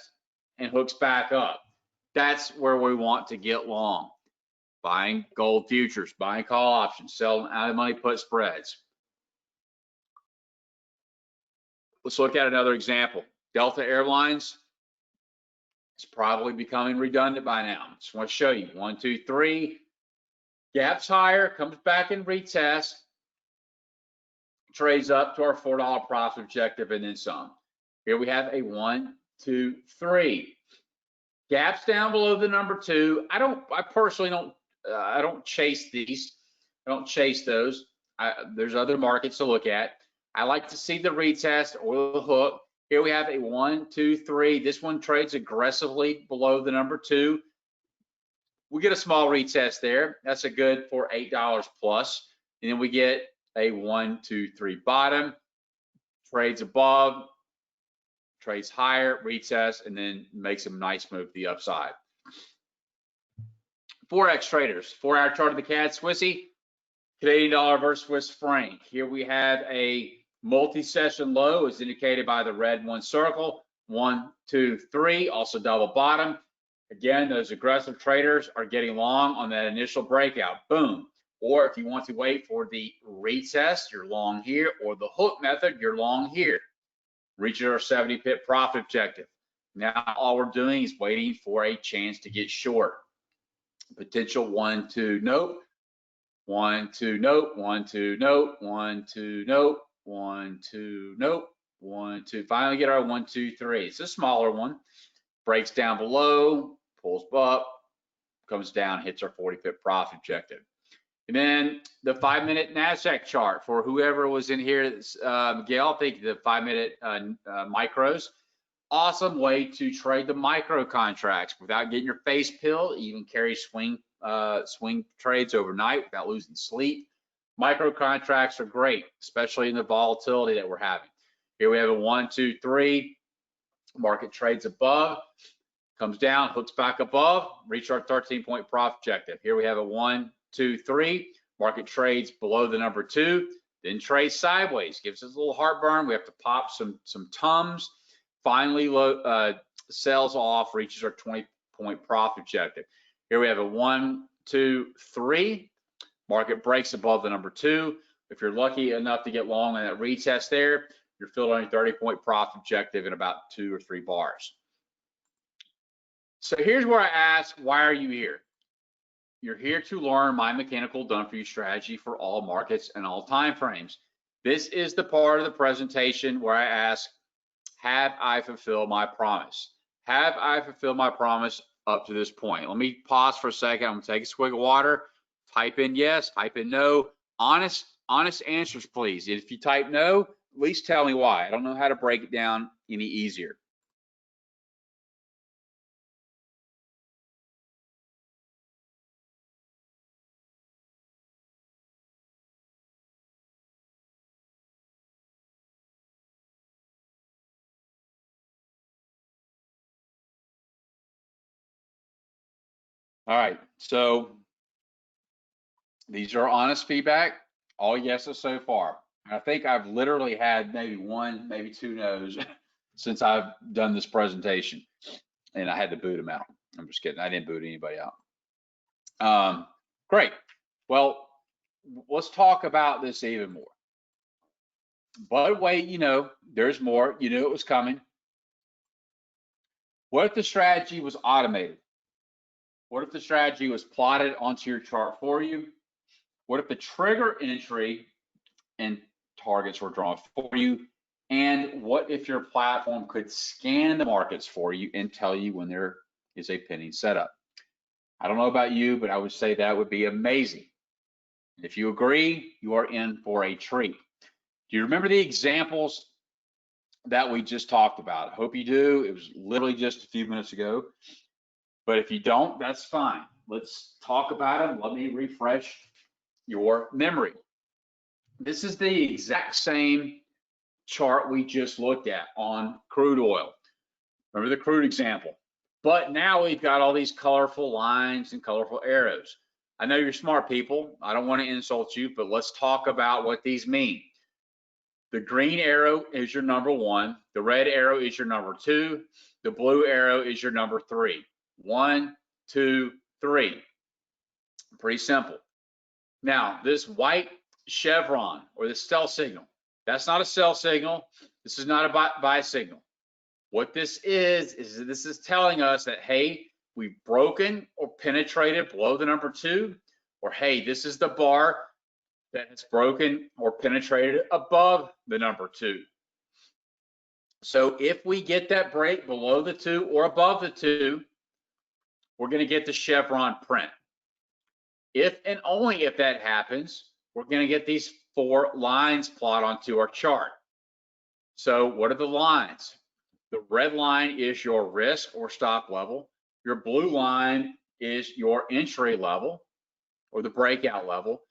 and hooks back up. That's where we want to get long. Buying gold futures, buying call options, selling out of money put spreads. Let's look at another example. Delta Airlines is probably becoming redundant by now. Just want to show you. 1, 2, 3, gaps higher, comes back and retests, trades up to our $4 profit objective and then some. Here we have a 1, 2, 3. Gaps down below the number 2. I personally don't chase these. I don't chase those. There's other markets to look at. I like to see the retest or the hook. Here we have a 1, 2, 3. This one trades aggressively below the number 2. We get a small retest there. That's a good for $8 plus. And then we get a 1, 2, 3 bottom, trades above, trades higher, retest, and then makes a nice move to the upside. Forex traders, 4-hour chart of the CAD Swissy, Canadian dollar versus Swiss franc. Here we have a multi-session low as indicated by the red 1 circle, 1, 2, 3, also double bottom. Again, those aggressive traders are getting long on that initial breakout, boom. Or if you want to wait for the retest, you're long here, or the hook method, you're long here. Reaching our 70 pip profit objective. Now all we're doing is waiting for a chance to get short. Potential 1, 2, nope. 1, 2, nope. 1, 2, nope. 1, 2, nope. 1, 2, nope. 1, 2. Finally get our 1, 2, 3. It's a smaller one. Breaks down below, pulls up, comes down, hits our 40 pip profit objective. And then the 5-minute NASDAQ chart for whoever was in here, Miguel, I think the 5-minute micros. Awesome way to trade the micro contracts without getting your face peeled. Even carry swing trades overnight without losing sleep. Micro contracts are great, especially in the volatility that we're having. Here we have a 1, 2, 3. Market trades above, comes down, hooks back above, reach our 13-point profit objective. Here we have a 1, 2, 3. Market trades below the number 2, then trades sideways, gives us a little heartburn. We have to pop some tums. Finally, sells off, reaches our 20-point profit objective. Here we have a 1, 2, 3. Market breaks above the number 2. If you're lucky enough to get long on that retest there, you're filled on your 30-point profit objective in about 2 or 3 bars. So here's where I ask, why are you here? You're here to learn my mechanical done-for-you strategy for all markets and all time frames. This is the part of the presentation where I ask, have I fulfilled my promise? Have I fulfilled my promise up to this point? Let me pause for a second. I'm gonna take a swig of water, type in yes, type in no. Honest answers, please. If you type no, at least tell me why. I don't know how to break it down any easier. All right, so these are honest feedback, all yeses so far. I think I've literally had maybe 1, maybe 2 no's since I've done this presentation, and I had to boot them out. I'm just kidding, I didn't boot anybody out. Great, well, let's talk about this even more. But wait, there's more. You knew it was coming. What if the strategy was automated? What if the strategy was plotted onto your chart for you? What if the trigger entry and targets were drawn for you? And what if your platform could scan the markets for you and tell you when there is a pending setup? I don't know about you, but I would say that would be amazing. If you agree, you are in for a treat. Do you remember the examples that we just talked about? I hope you do. It was literally just a few minutes ago. But if you don't, that's fine. Let's talk about them. Let me refresh your memory. This is the exact same chart we just looked at on crude oil. Remember the crude example. But now we've got all these colorful lines and colorful arrows. I know you're smart people. I don't want to insult you, but let's talk about what these mean. The green arrow is your number 1. The red arrow is your number 2. The blue arrow is your number 3. 1, 2, 3. Pretty simple. Now, this white chevron or the sell signal, that's not a sell signal. This is not a buy signal. What this is this is telling us that, hey, we've broken or penetrated below the number 2, or hey, this is the bar that has broken or penetrated above the number 2. So if we get that break below the 2 or above the 2, we're going to get the chevron print. If and only if that happens, we're going to get these 4 lines plot onto our chart. So what are the lines? The red line is your risk or stop level. Your blue line is your entry level or the breakout level.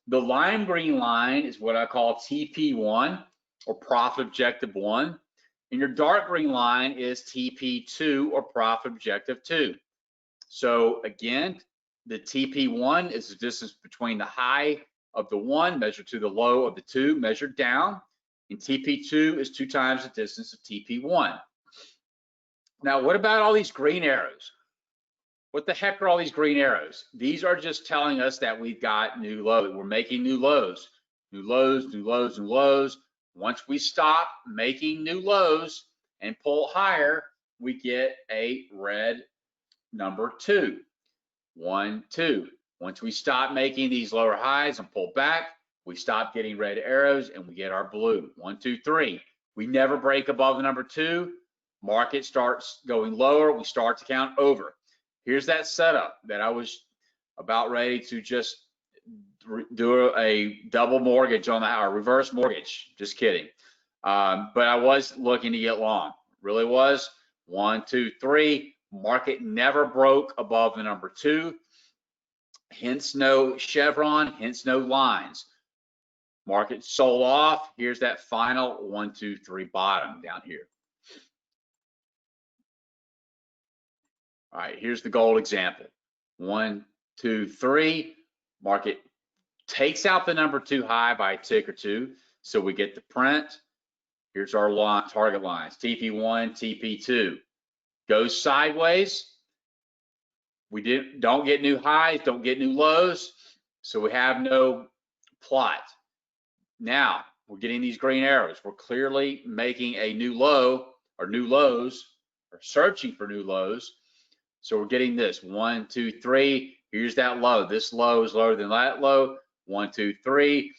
The lime green line is what I call TP1 or profit objective 1. And your dark green line is TP2 or profit objective 2. So again, the TP1 is the distance between the high of the 1 measured to the low of the 2 measured down. And TP2 is 2 times the distance of TP1. Now, what about all these green arrows? What the heck are all these green arrows? These are just telling us that we've got new lows. We're making new lows, new lows, new lows, new lows. Once we stop making new lows and pull higher, we get a red number 2. 1, 2. Once we stop making these lower highs and pull back, we stop getting red arrows and we get our blue. 1, 2, 3. We never break above the number 2. Market starts going lower. We start to count over. Here's that setup that I was about ready to just do a double mortgage on the house, or reverse mortgage. Just kidding. But I was looking to get long. Really was. 1, 2, 3. Market never broke above the number 2. Hence no chevron, hence no lines. Market sold off. Here's that final 1, 2, 3 bottom down here. All right, here's the gold example. 1, 2, 3. Market takes out the number 2 high by a tick or two. So we get the print. Here's our target lines, TP1, TP2. Goes sideways. We don't get new highs, don't get new lows. So we have no plot. Now we're getting these green arrows. We're clearly making a new low or new lows, or searching for new lows. So we're getting this 1, 2, 3. Here's that low. This low is lower than that low. 1, 2, 3.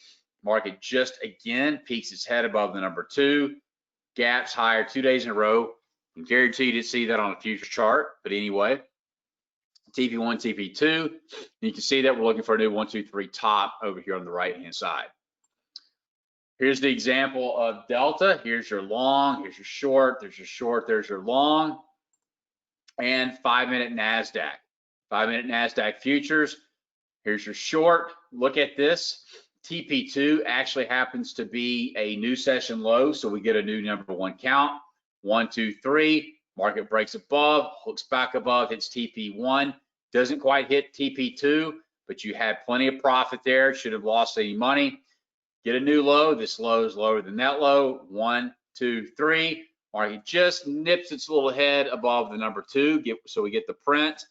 Market just again peeks its head above the number 2. Gaps higher 2 days in a row. I'm guaranteed to see that on a future chart. But anyway, TP1, TP2. You can see that we're looking for a new 1, 2, 3 top over here on the right hand side. Here's the example of Delta. Here's your long, here's your short, there's your short, there's your long. And 5-minute NASDAQ. 5-minute NASDAQ futures. Here's your short. Look at this. TP2 actually happens to be a new session low, so we get a new number 1 count. 1, 2, 3. Market breaks above, hooks back above, hits TP1. Doesn't quite hit TP2, but you had plenty of profit there. Should have lost any money. Get a new low. This low is lower than that low. 1, 2, 3. Market just nips its little head above the number 2. So we get the print.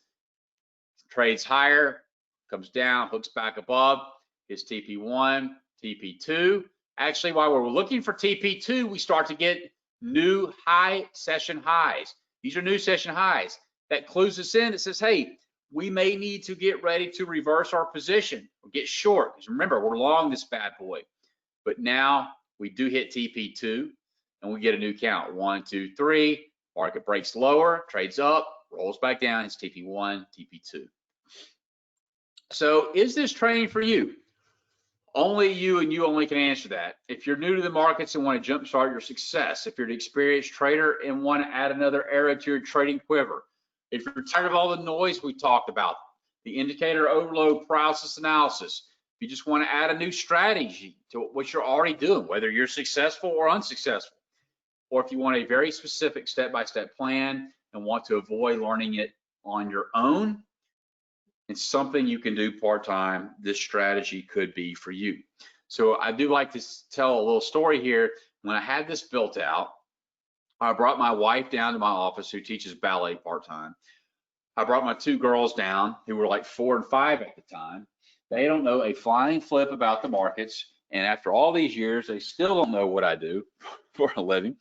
Trades higher, comes down, hooks back above. Hits TP1, TP2. Actually, while we're looking for TP2, we start to get new high session highs. These are new session highs. That clues us in. It says, hey, we may need to get ready to reverse our position or get short. Because remember, we're long this bad boy. But now we do hit TP2 and we get a new count. 1, 2, 3. Market breaks lower, trades up, rolls back down. It's TP1, TP2. So is this trading for you? Only you and you only can answer that. If you're new to the markets and want to jumpstart your success, if you're an experienced trader and want to add another arrow to your trading quiver, if you're tired of all the noise we talked about, the indicator overload paralysis analysis, if you just want to add a new strategy to what you're already doing, whether you're successful or unsuccessful, or if you want a very specific step-by-step plan and want to avoid learning it on your own, it's something you can do part-time. This strategy could be for you. So I do like to tell a little story here. When I had this built out, I brought my wife down to my office who teaches ballet part-time. I brought my 2 girls down who were like 4 and 5 at the time. They don't know a flying flip about the markets. And after all these years, they still don't know what I do for a living.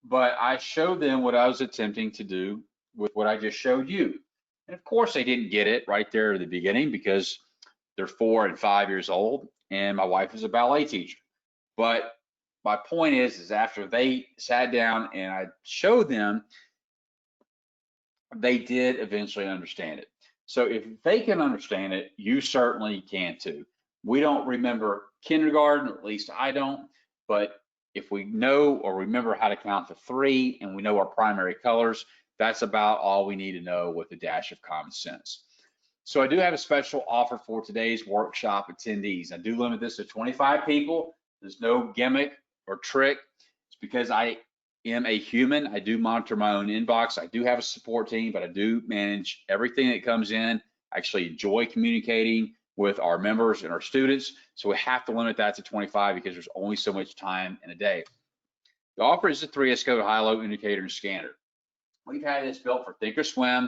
But I showed them what I was attempting to do with what I just showed you. And of course, they didn't get it right there at the beginning because they're 4 and 5 years old, and my wife is a ballet teacher. But my point is after they sat down and I showed them, they did eventually understand it. So if they can understand it, you certainly can too. We don't remember kindergarten, or at least I don't, but if we know or remember how to count to 3 and we know our primary colors, that's about all we need to know with a dash of common sense. So I do have a special offer for today's workshop attendees. I do limit this to 25 people. There's no gimmick or trick. It's because I am a human. I do monitor my own inbox. I do have a support team, but I do manage everything that comes in. I actually enjoy communicating with our members and our students. So we have to limit that to 25 because there's only so much time in a day. The offer is the 3S code high-low indicator and scanner. We've had this built for Thinkorswim,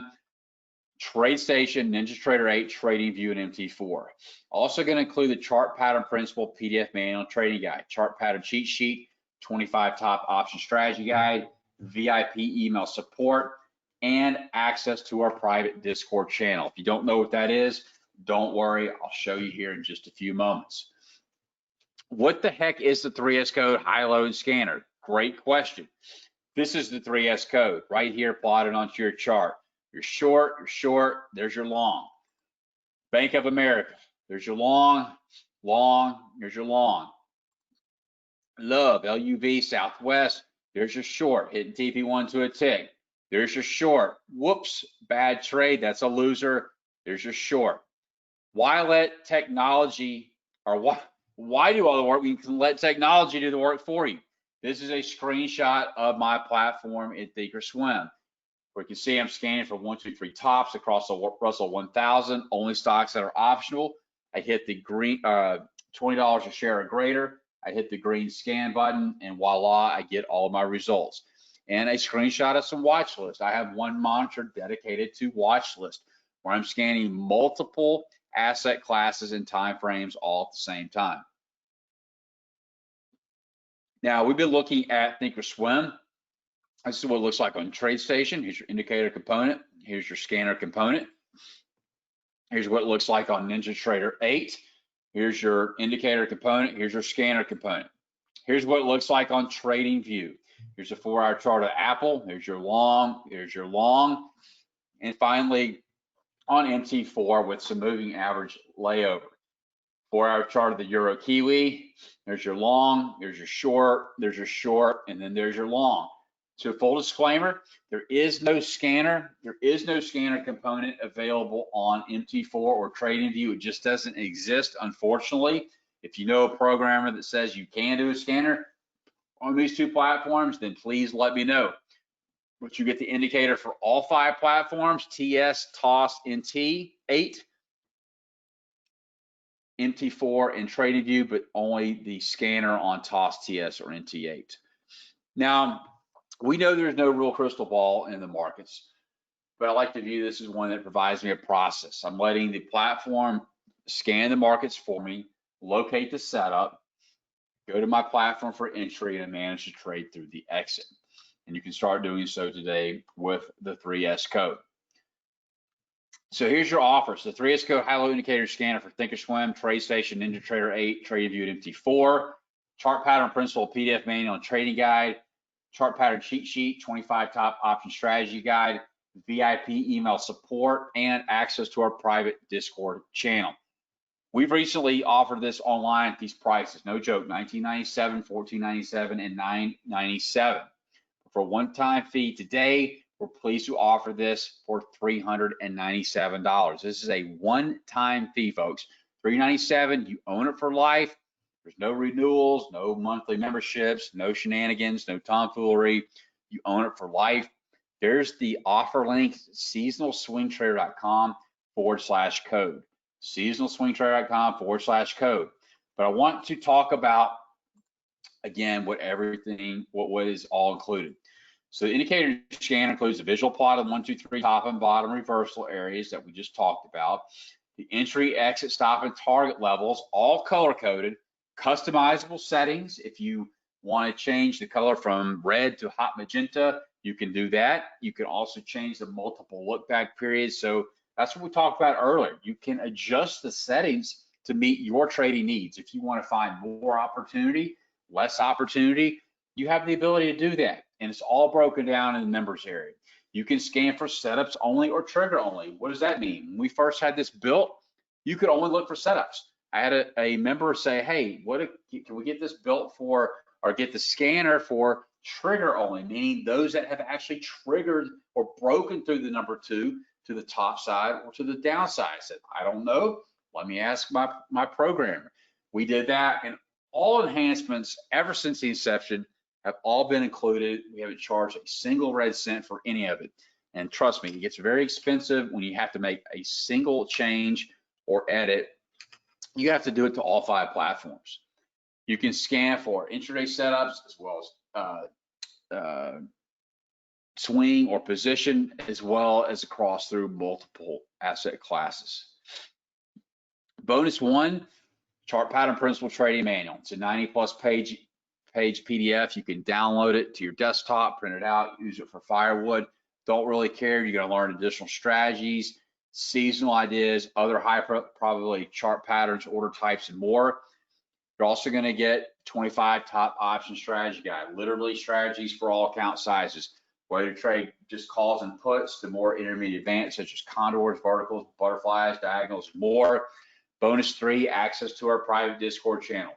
TradeStation, NinjaTrader 8, TradingView, and MT4. Also going to include the chart pattern principle PDF manual trading guide, chart pattern cheat sheet, 25 top option strategy guide, VIP email support, and access to our private Discord channel. If you don't know what that is, don't worry, I'll show you here in just a few moments. What the heck is the 3S code high-low and scanner? Great question. This is the 3S code right here plotted onto your chart. You're short, there's your long. Bank of America, There's your long, long, there's your long. Love, LUV, Southwest, there's your short, hitting TP1 to a tick. There's your short. Whoops, bad trade, that's a loser. There's your short. Why let technology, or why do all the work? We can let technology do the work for you. This is a screenshot of my platform in Thinkorswim. Where you can see I'm scanning for 1, 2, 3 tops across the Russell 1000, only stocks that are optional. I hit the green, $20 a share or greater. I hit the green scan button, and voila, I get all of my results. And a screenshot of some watch lists. I have one monitor dedicated to watch list, where I'm scanning multiple asset classes and time frames all at the same time. Now, we've been looking at Thinkorswim. This is what it looks like on TradeStation. Here's your indicator component. Here's your scanner component. Here's what it looks like on NinjaTrader 8. Here's your indicator component. Here's your scanner component. Here's what it looks like on TradingView. Here's a 4-hour chart of Apple. Here's your long. Here's your long. And finally, on MT4 with some moving average layover. 4-hour chart of the Euro Kiwi. There's your long. There's your short. There's your short. And then there's your long. So full disclaimer, there is no scanner. There is no scanner component available on MT4 or TradingView. It just doesn't exist, unfortunately. If you know a programmer that says you can do a scanner on these two platforms, then please let me know. But you get the indicator for all 5 platforms, TS, TOS, NT, 8, MT4, and TradingView, but only the scanner on TOS, TS, or NT8. Now, we know there's no real crystal ball in the markets, but I like to view this as one that provides me a process. I'm letting the platform scan the markets for me, locate the setup, go to my platform for entry, and manage to trade through the exit. And you can start doing so today with the 3S code. So here's your offers. The 3S code high-low indicator scanner for Thinkorswim, TradeStation, NinjaTrader 8, TradingView, and MT4, chart pattern principle PDF manual and trading guide, chart pattern cheat sheet, 25 top option strategy guide, VIP email support, and access to our private Discord channel. We've recently offered this online at these prices, no joke, $19.97, $14.97, and $9.97. For a one-time fee today, we're pleased to offer this for $397. This is a one-time fee, folks. $397, you own it for life. There's no renewals, no monthly memberships, no shenanigans, no tomfoolery. You own it for life. There's the offer link, seasonalswingtrader.com/code. seasonalswingtrader.com/code. But I want to talk about, again, what is all included. So the indicator scan includes a visual plot of 1, 2, 3 top and bottom reversal areas that we just talked about. The entry, exit, stop, and target levels, all color-coded. Customizable settings. If you want to change the color from red to hot magenta, you can do that. You can also change the multiple look back periods. So that's what we talked about earlier. You can adjust the settings to meet your trading needs. If you want to find more opportunity, less opportunity, you have the ability to do that. And it's all broken down in the members area. You can scan for setups only or trigger only. What does that mean? When we first had this built, you could only look for setups. I had a member say, hey, can we get this built for, or get the scanner for trigger only, meaning those that have actually triggered or broken through the number 2 to the top side or to the downside. I said, I don't know. Let me ask my programmer. We did that, and all enhancements ever since the inception have all been included. We haven't charged a single red cent for any of it. And trust me, it gets very expensive when you have to make a single change or edit. You have to do it to all 5 platforms. You can scan for intraday setups as well as swing or position, as well as across through multiple asset classes. Bonus 1, chart pattern principle trading manual. It's a 90+ page PDF. You can download it to your desktop, print it out, use it for firewood. Don't really care. You're going to learn additional strategies, seasonal ideas, other high probability chart patterns, order types, and more. You're also going to get 25 top option strategy guide, literally strategies for all account sizes, whether to trade just calls and puts to more intermediate advanced, such as condors, verticals, butterflies, diagonals, more. Bonus 3, access to our private Discord channel.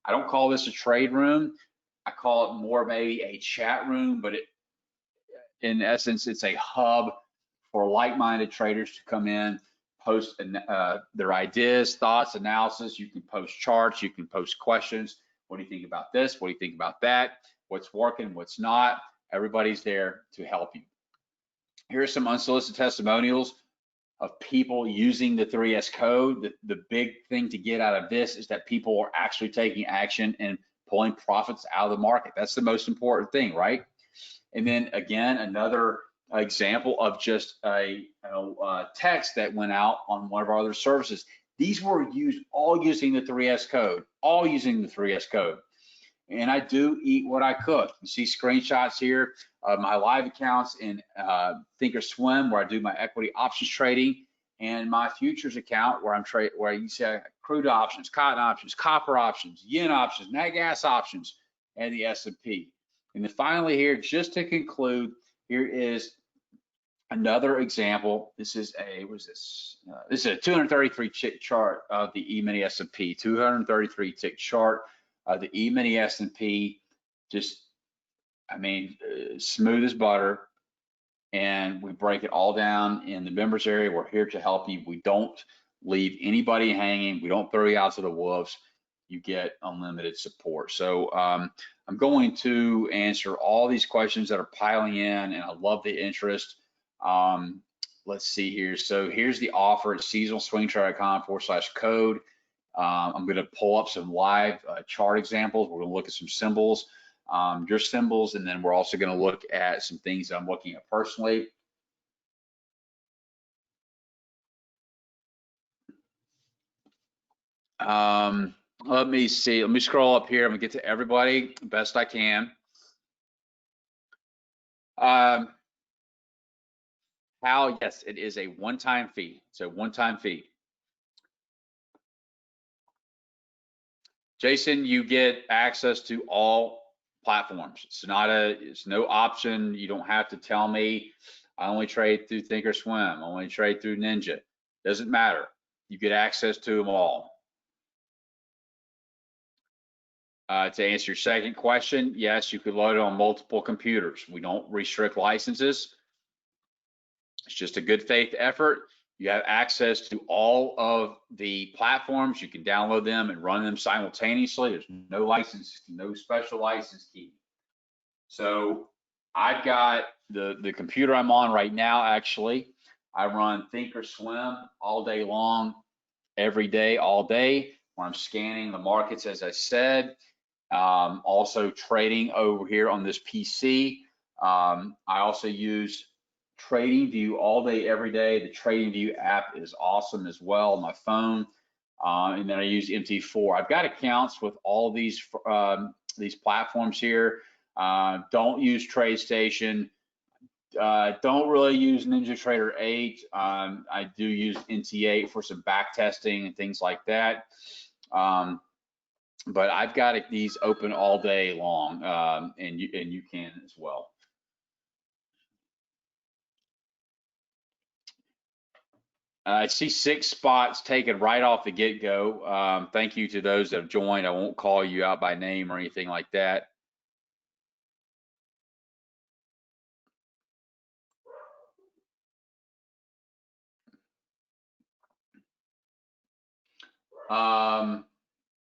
I don't call this a trade room. I call it more maybe a chat room, but in essence, it's a hub for like-minded traders to come in, post their ideas, thoughts, analysis. You can post charts, you can post questions. What do you think about this? What do you think about that? What's working, what's not? Everybody's there to help you. Here are some unsolicited testimonials of people using the 3S code. The big thing to get out of this is that people are actually taking action and pulling profits out of the market. That's the most important thing, right? And then again, another example of just a text that went out on one of our other services. These were all using the 3S code, all using the 3S code. And I do eat what I cook. You see screenshots here of my live accounts in Thinkorswim, where I do my equity options trading, and my futures account where where you see crude options, cotton options, copper options, yen options, nat gas options, and the S&P. And then finally here, just to conclude, here is another example. This is a, what is this? This is a 233 tick chart of the E-mini S&P, 233 tick chart of the E-mini S&P. Just, I mean, smooth as butter. And we break it all down in the members area. We're here to help you. We don't leave anybody hanging. We don't throw you out to the wolves. You get unlimited support. So I'm going to answer all these questions that are piling in, and I love the interest. Let's see here. So here's the offer at seasonalswingtrader.com/code. I'm going to pull up some live chart examples. We're going to look at some symbols, your symbols, and then we're also going to look at some things that I'm looking at personally. Let me see. Let me scroll up here. I'm gonna get to everybody best I can. How? Yes, it is a one-time fee. It's a one-time fee. Jason, you get access to all platforms. It's no option. You don't have to tell me I only trade through Thinkorswim, I only trade through Ninja. Doesn't matter. You get access to them all. To answer your second question, yes, you could load it on multiple computers. We don't restrict licenses. It's just a good faith effort. You have access to all of the platforms. You can download them and run them simultaneously. There's no license, no special license key. So I've got the computer I'm on right now, actually. I run Thinkorswim all day long, every day, all day, when I'm scanning the markets, as I said. Also trading over here on this PC. I also use TradingView all day, every day. The TradingView app is awesome as well on my phone. And then I use MT4. I've got accounts with all these platforms here. Don't use TradeStation. Don't really use NinjaTrader 8. I do use NT8 for some back testing and things like that. But I've got these open all day long, and you can as well. I see 6 spots taken right off the get-go. Thank you to those that have joined. I won't call you out by name or anything like that.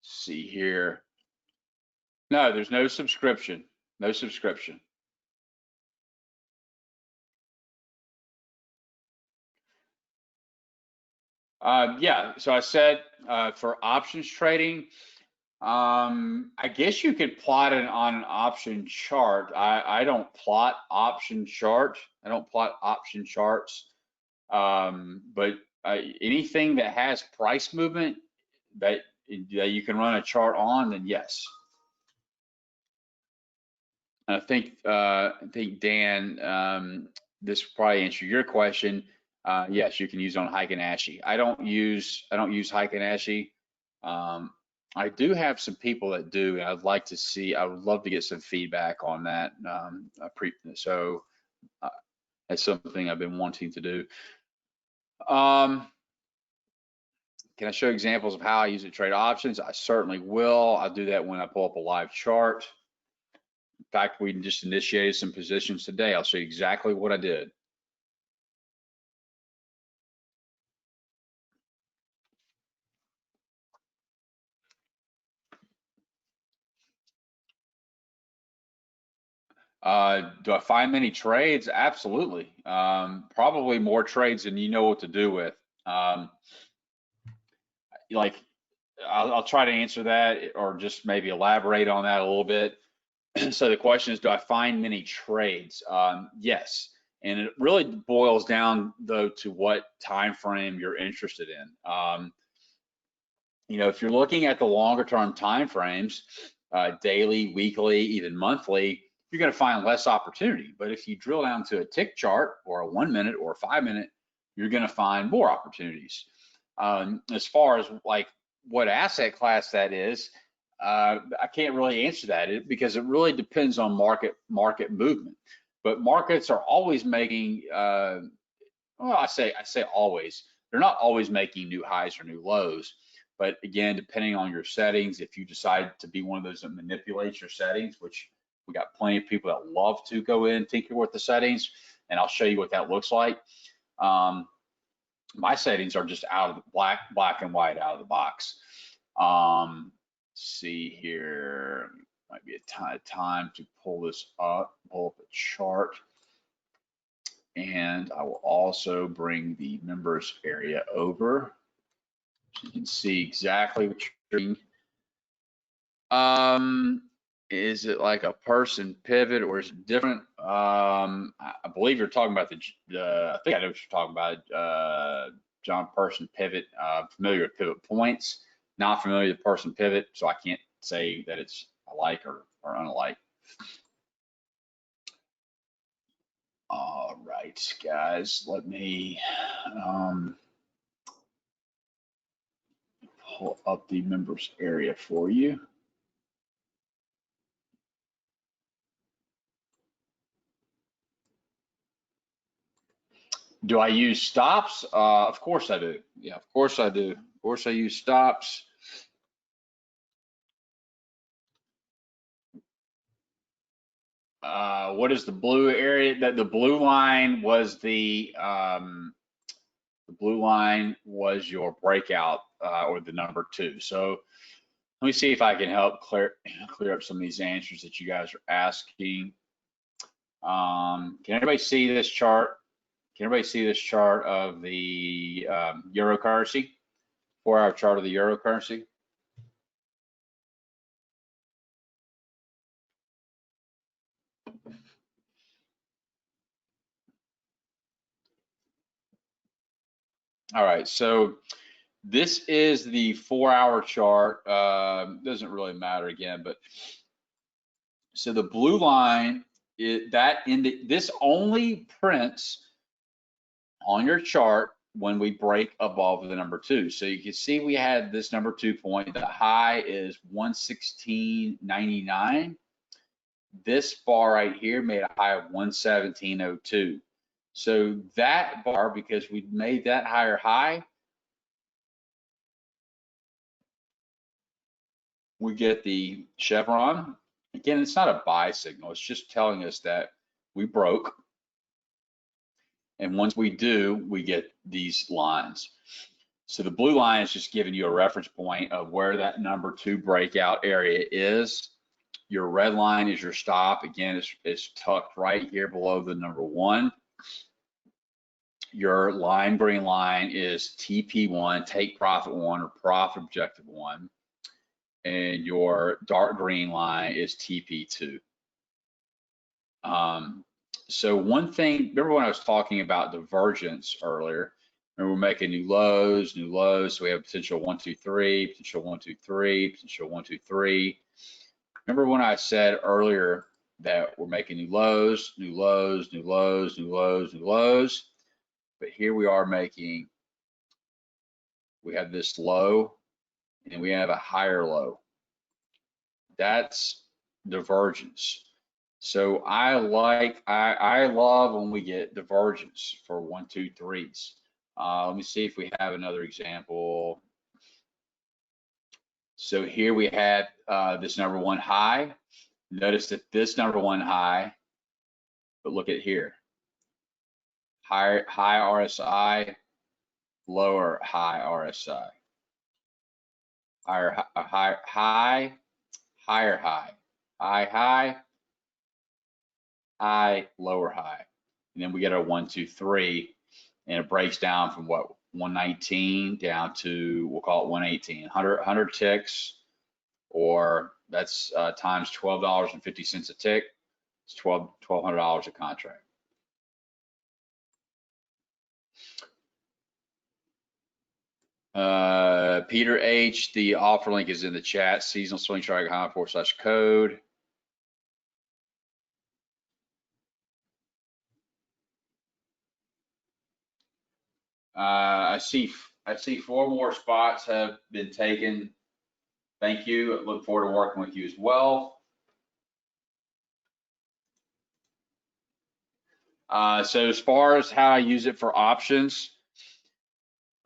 See here. No, there's no subscription. No subscription. Yeah, so I said for options trading, I guess you could plot it on an option chart. I don't plot option chart. I don't plot option charts. But anything that has price movement that you can run a chart on, then yes. I think Dan, this will probably answer your question. Yes, you can use it on Heiken Ashi. I don't use Heiken Ashi. I do have some people that do, and I'd like to see. I would love to get some feedback on that. So that's something I've been wanting to do. Can I show examples of how I use it to trade options? I certainly will. I'll do that when I pull up a live chart. In fact, we just initiated some positions today. I'll show you exactly what I did. Do I find many trades? Absolutely. Probably more trades than you know what to do with. Like, I'll try to answer that or just maybe elaborate on that a little bit. So the question is, do I find many trades? Yes. And it really boils down though to what time frame you're interested in. You know, if you're looking at the longer term time frames, daily, weekly, even monthly, you're going to find less opportunity. But if you drill down to a tick chart or a 1 minute or a 5 minute, you're going to find more opportunities. As far as like what asset class that is, I can't really answer that because it really depends on market movement. But markets are always making, well, I say always. They're not always making new highs or new lows. But again, depending on your settings, if you decide to be one of those that manipulates your settings, which we got plenty of people that love to go in and tinker with the settings, and I'll show you what that looks like. My settings are just out of the black and white out of the box. See here, might be a time to pull this up, pull up a chart. And I will also bring the members area over so you can see exactly what you're doing. Is it like a person pivot or is it different? I believe you're talking about I think I know what you're talking about. John, person pivot, familiar with pivot points, not familiar with person pivot, so I can't say that it's alike or unalike. All right, guys, let me pull up the members area for you. Do I use stops? Of course I do. Yeah, of course I do. Of course I use stops. What is the blue area? That the blue line was the blue line was your breakout or the number 2. So let me see if I can help clear up some of these answers that you guys are asking. Can everybody see this chart? Can everybody see this chart of the euro currency? 4-hour chart of the euro currency? All right, so this is the 4-hour chart. Doesn't really matter again, but so the blue line, this only prints on your chart when we break above the number 2. So you can see we had this number 2 point. The high is 116.99. This bar right here made a high of 117.02. So that bar, because we made that higher high, we get the chevron. Again, it's not a buy signal. It's just telling us that we broke. And once we do, we get these lines. So the blue line is just giving you a reference point of where that number 2 breakout area is. Your red line is your stop. Again, it's tucked right here below the number 1. Your lime green line is TP1, take profit 1 or profit objective 1. And your dark green line is TP2. So one thing, remember when I was talking about divergence earlier, remember we're making new lows, so we have potential 1, 2, 3, potential 1, 2, 3, potential 1, 2, 3. Remember when I said earlier that we're making new lows, new lows, new lows, new lows, new lows, but here we are making, we have this low and we have a higher low. That's divergence. So I love when we get divergence for 1, 2, 3s. Let me see if we have another example. So here we had this number one high. Notice that this number one high, but look at here, high RSI, lower high RSI, higher high, higher high, high, lower high. And then we get our 1, 2, 3, and it breaks down from what, 119 down to, we'll call it 118, 100 ticks, or that's times $12.50 a tick. It's $1,200 a contract. Peter H, the offer link is in the chat, seasonal swing strike high /code. I see 4 more spots have been taken. Thank you. I look forward to working with you as well. So as far as how I use it for options,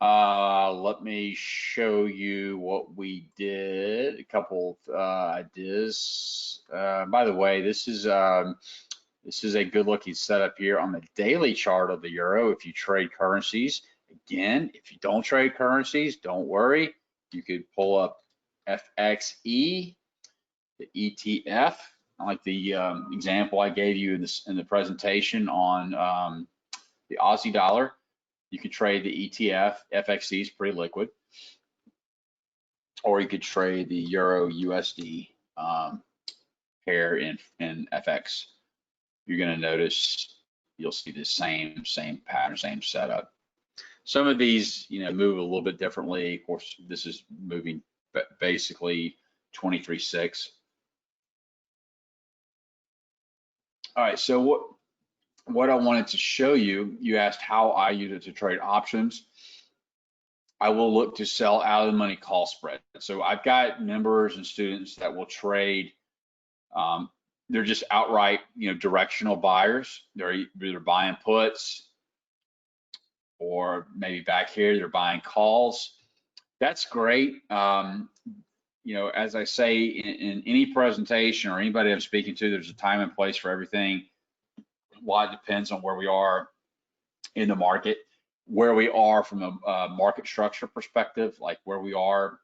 let me show you what we did. A couple of ideas. By the way, this is a good looking setup here on the daily chart of the euro. If you trade currencies, again, if you don't trade currencies, don't worry. You could pull up FXE, the ETF, like the example I gave you in the presentation on the Aussie dollar. You could trade the ETF. FXE is pretty liquid. Or you could trade the Euro USD pair in FX. You're going to notice you'll see the same pattern, same setup. Some of these, move a little bit differently. Of course, this is moving basically 23.6. All right, so what I wanted to show you, you asked how I use it to trade options. I will look to sell out of the money call spread. So I've got members and students that will trade. They're just outright, directional buyers. They're either buying puts, or maybe back here they're buying calls. That's great. As I say in any presentation or anybody I'm speaking to, there's a time and place for everything. A lot depends on where we are in the market, where we are from a market structure perspective, like where we are,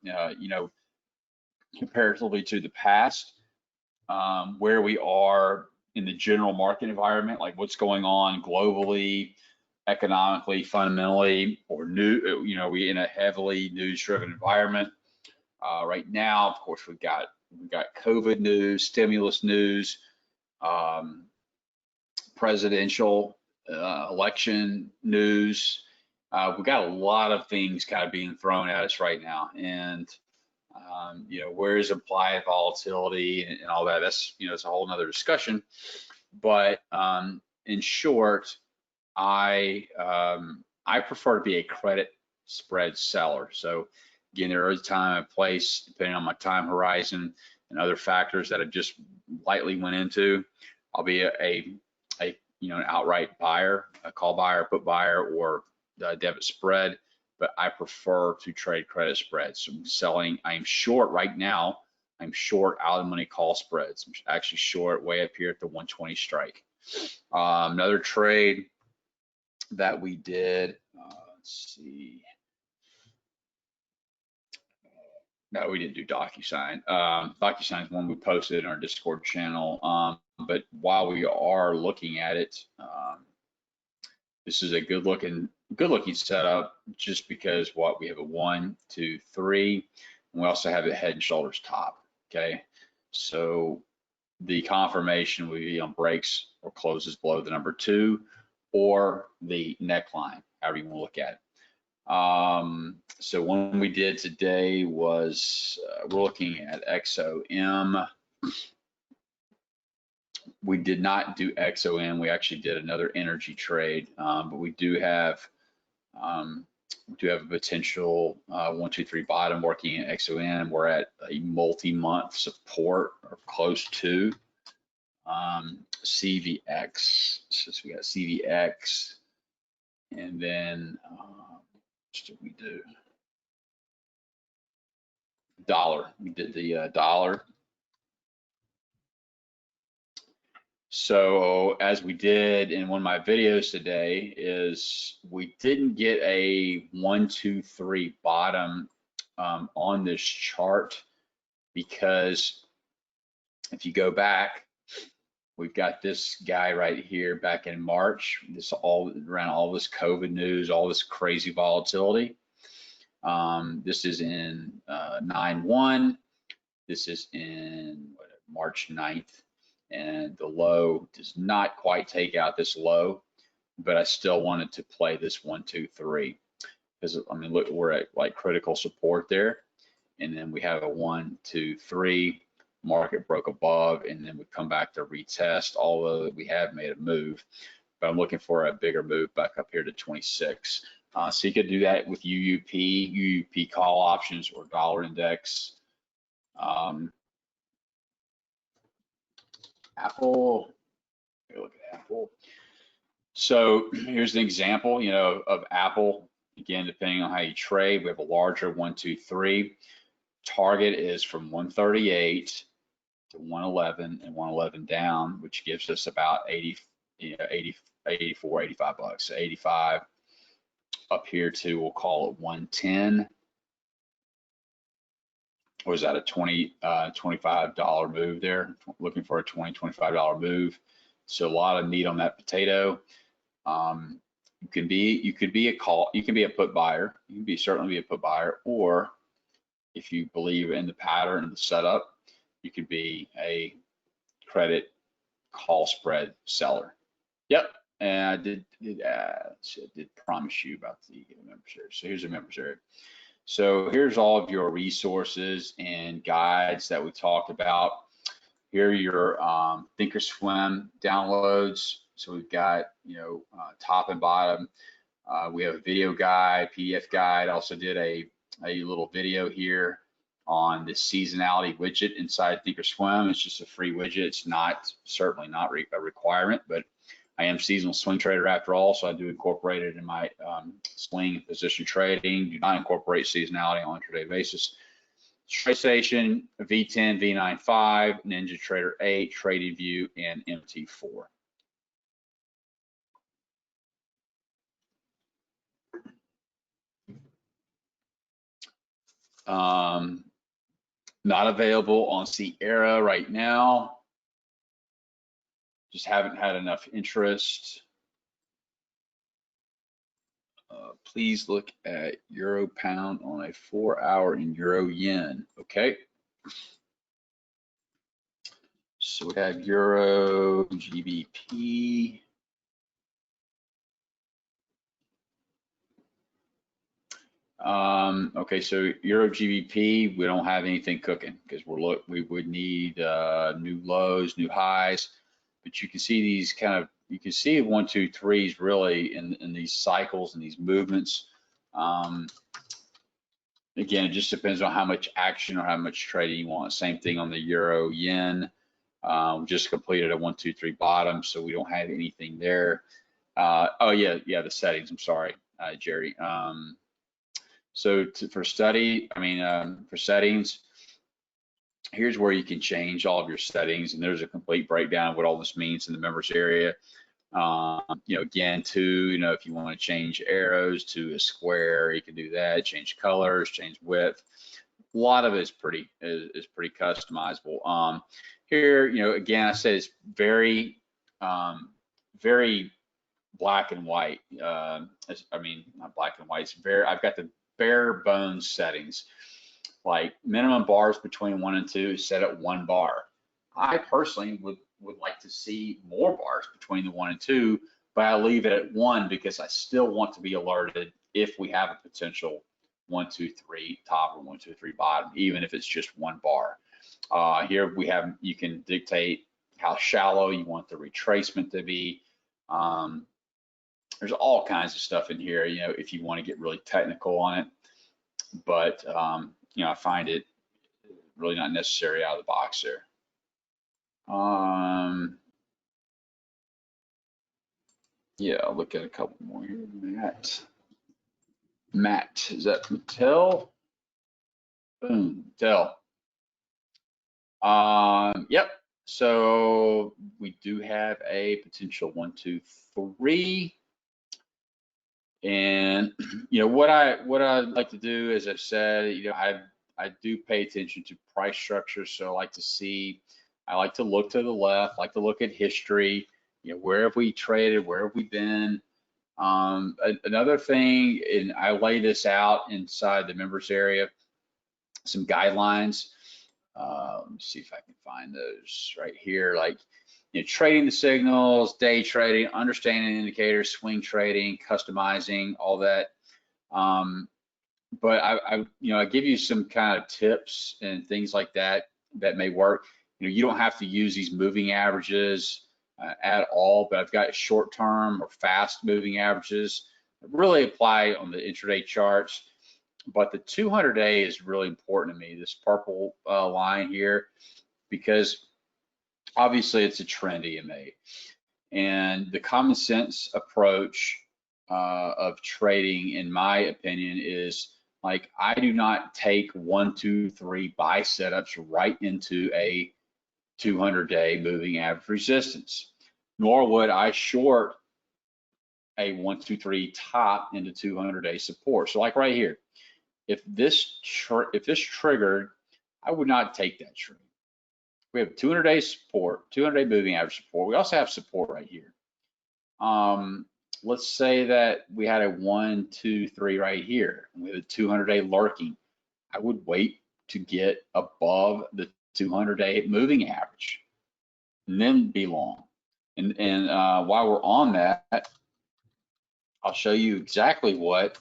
comparatively to the past, where we are in the general market environment, like what's going on globally, economically, fundamentally, or we in a heavily news-driven environment. Right now, of course, we've got COVID news, stimulus news, presidential election news. We've got a lot of things kind of being thrown at us right now, and where's implied volatility and all that. That's it's a whole nother discussion. But in short, I prefer to be a credit spread seller. So again, there is time and place depending on my time horizon and other factors that I just lightly went into. I'll be an outright buyer, a call buyer, put buyer, or debit spread, but I prefer to trade credit spreads. So I'm selling, I am short right now. I'm short out of the money call spreads. I'm actually short way up here at the 120 strike. Another trade that we did, let's see. No, we didn't do DocuSign. DocuSign is one we posted in our Discord channel. But while we are looking at it, this is a good looking setup, just because we have a 1, 2, 3, and we also have a head and shoulders top. Okay, so the confirmation will be on breaks or closes below the number 2 or the neckline, however you want to look at it. So one we did today was we're looking at XOM. We did not do XOM. We actually did another energy trade, but we do have a potential 1, 2, 3 bottom working in XOM. We're at a multi-month support or close to CVX. So we got CVX, and then what did we do? dollar. We did the dollar. So as we did in one of my videos today, is we didn't get a 1, 2, 3 bottom on this chart, because if you go back, we've got this guy right here back in March. This all around all this COVID news, all this crazy volatility. This is in 9/1. This is in March 9th. And the low does not quite take out this low, but I still wanted to play this 1, 2, 3, because I mean, look, we're at like critical support there, and then we have a 1, 2, 3. Market broke above, and then we come back to retest, although we have made a move, but I'm looking for a bigger move back up here to 26. So you could do that with UUP call options, or dollar index. Apple, look at Apple. So here's an example, you know, of Apple. Again, depending on how you trade, we have a larger 1, 2, 3. Target is from 138 to 111, and 111 down, which gives us about 80, you know, 80, 84, 85 bucks. 85 up here to, we'll call it 110. Was that a $25 move there? Looking for a $25 move. So a lot of meat on that potato. You could be a put buyer. You can certainly be a put buyer, or if you believe in the pattern and the setup, you could be a credit call spread seller. Yep, and I did promise you about the members area. So here's a members area. So here's all of your resources and guides that we talked about. Here are your Thinkorswim downloads. So we've got, you know, top and bottom. We have a video guide, PDF guide. I also did a little video here on the seasonality widget inside Thinkorswim. It's just a free widget. It's certainly not a requirement, but I am seasonal swing trader after all, so I do incorporate it in my swing position trading. Do not incorporate seasonality on a intraday basis. TradeStation, V10, V95, Ninja Trader 8, Trading View, and MT4. Not available on Sierra right now. Just haven't had enough interest. Please look at Euro Pound on a 4-hour and Euro Yen. Okay. So we have Euro GBP. Okay, so Euro GBP, we don't have anything cooking, because we would need new lows, new highs, but you can see these you can see 1, 2, 3s really in these cycles and these movements. Again, it just depends on how much action or how much trading you want. Same thing on the Euro Yen. Just completed a 1, 2, 3 bottom, so we don't have anything there. Oh yeah, the settings. I'm sorry, Jerry. So for settings, here's where you can change all of your settings, and there's a complete breakdown of what all this means in the members area. You know, again, if you want to change arrows to a square, you can do that. Change colors, change width. A lot of it is pretty customizable. Here, you know, again, I said it's very, very black and white. Not black and white. I've got the bare bones settings, like minimum bars between 1 and 2 is set at 1 bar. I personally would like to see more bars between the 1 and 2, but I leave it at 1 because I still want to be alerted if we have a potential 1, 2, 3 top or 1, 2, 3 bottom, even if it's just 1 bar. Here you can dictate how shallow you want the retracement to be. There's all kinds of stuff in here, you know, if you want to get really technical on it, but you know, I find it really not necessary out of the box there. Yeah, I'll look at a couple more here. Matt, is that Mattel? Boom, tell. Yep. So we do have a potential 1, 2, 3. And what I like to do, as I've said, I do pay attention to price structure. So I like to look to the left, like to look at history. Where have we traded? Where have we been? Another thing, and I lay this out inside the members area, some guidelines. Let me see if I can find those right here. Like, trading the signals, day trading, understanding indicators, swing trading, customizing, all that. But I give you some kind of tips and things like that that may work. You don't have to use these moving averages at all, but I've got short-term or fast moving averages that really apply on the intraday charts. But the 200-day is really important to me, this purple line here, because obviously it's a trend EMA. And the common sense approach of trading, in my opinion, is like, I do not take 1, 2, 3 buy setups right into a 200-day moving average resistance, nor would I short a 1, 2, 3 top into 200-day support. So like right here, if this triggered, I would not take that trade. We have 200-day support, 200-day moving average support. We also have support right here. Let's say that we had a 1, 2, 3 right here, and we have a 200-day lurking. I would wait to get above the 200-day moving average and then be long. And while we're on that, I'll show you exactly what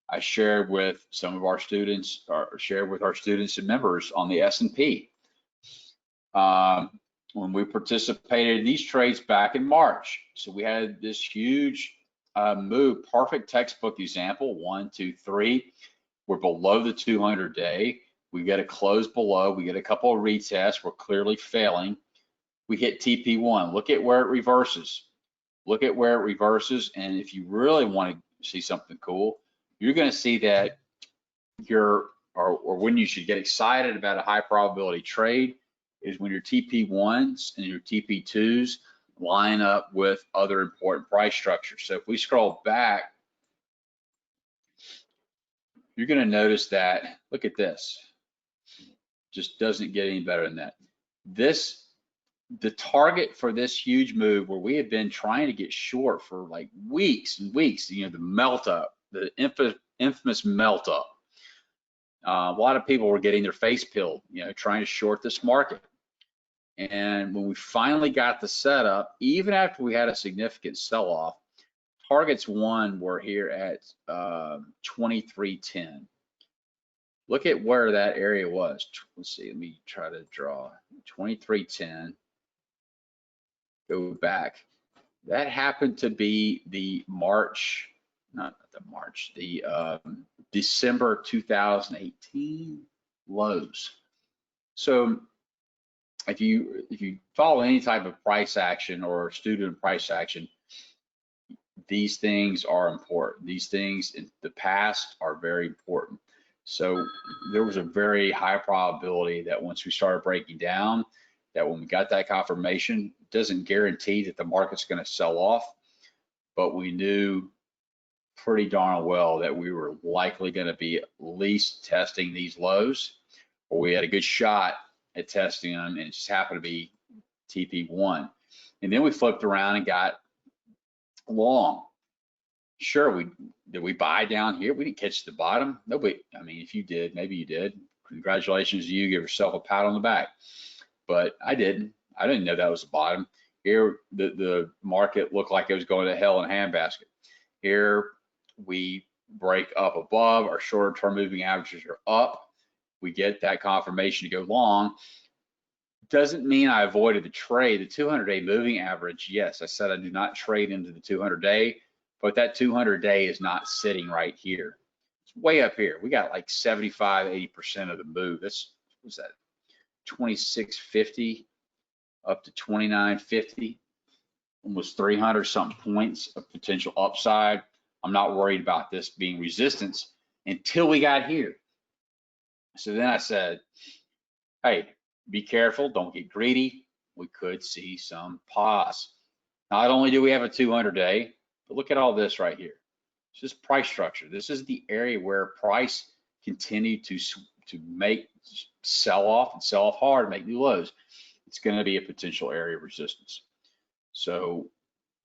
I shared with some of our students, or shared with our students and members on the S&P. When we participated in these trades back in March. So we had this huge move, perfect textbook example, 1, 2, 3. We're below the 200-day. We get a close below. We get a couple of retests. We're clearly failing. We hit TP1. Look at where it reverses. Look at where it reverses. And if you really want to see something cool, you're going to see that or when you should get excited about a high probability trade is when your TP1s and your TP2s line up with other important price structures. So if we scroll back, you're going to notice that, look at this, just doesn't get any better than that. The target for this huge move, where we have been trying to get short for like weeks and weeks, the melt up, the infamous melt up. A lot of people were getting their face peeled, trying to short this market. And when we finally got the setup, even after we had a significant sell-off, targets one were here at 2310. Look at where that area was. Let's see, let me try to draw 2310. Go back. That happened to be the December 2018 lows. So if you follow any type of price action or student price action, these things are important. These things in the past are very important. So there was a very high probability that once we started breaking down, that when we got that confirmation, it doesn't guarantee that the market's going to sell off, but we knew pretty darn well that we were likely going to be at least testing these lows, or we had a good shot at testing them, and it just happened to be TP1. And then we flipped around and got long. Sure, did we buy down here? We didn't catch the bottom. Nobody, I mean, if you did, maybe you did. Congratulations to you, give yourself a pat on the back. But I didn't. I didn't know that was the bottom. Here, the market looked like it was going to hell in a handbasket. Here, we break up above. Our shorter term moving averages are up. We get that confirmation to go long. Doesn't mean I avoided the trade. The 200-day moving average, yes, I said I do not trade into the 200-day, but that 200-day is not sitting right here. It's way up here. We got like 75, 80% of the move. That's, what's that? 2650 up to 2950, almost 300 something points of potential upside. I'm not worried about this being resistance until we got here. So then I said, hey, be careful, don't get greedy. We could see some pause. Not only do we have a 200-day, but look at all this right here. This is price structure. This is the area where price continued to sell off and sell off hard, make new lows. It's going to be a potential area of resistance. So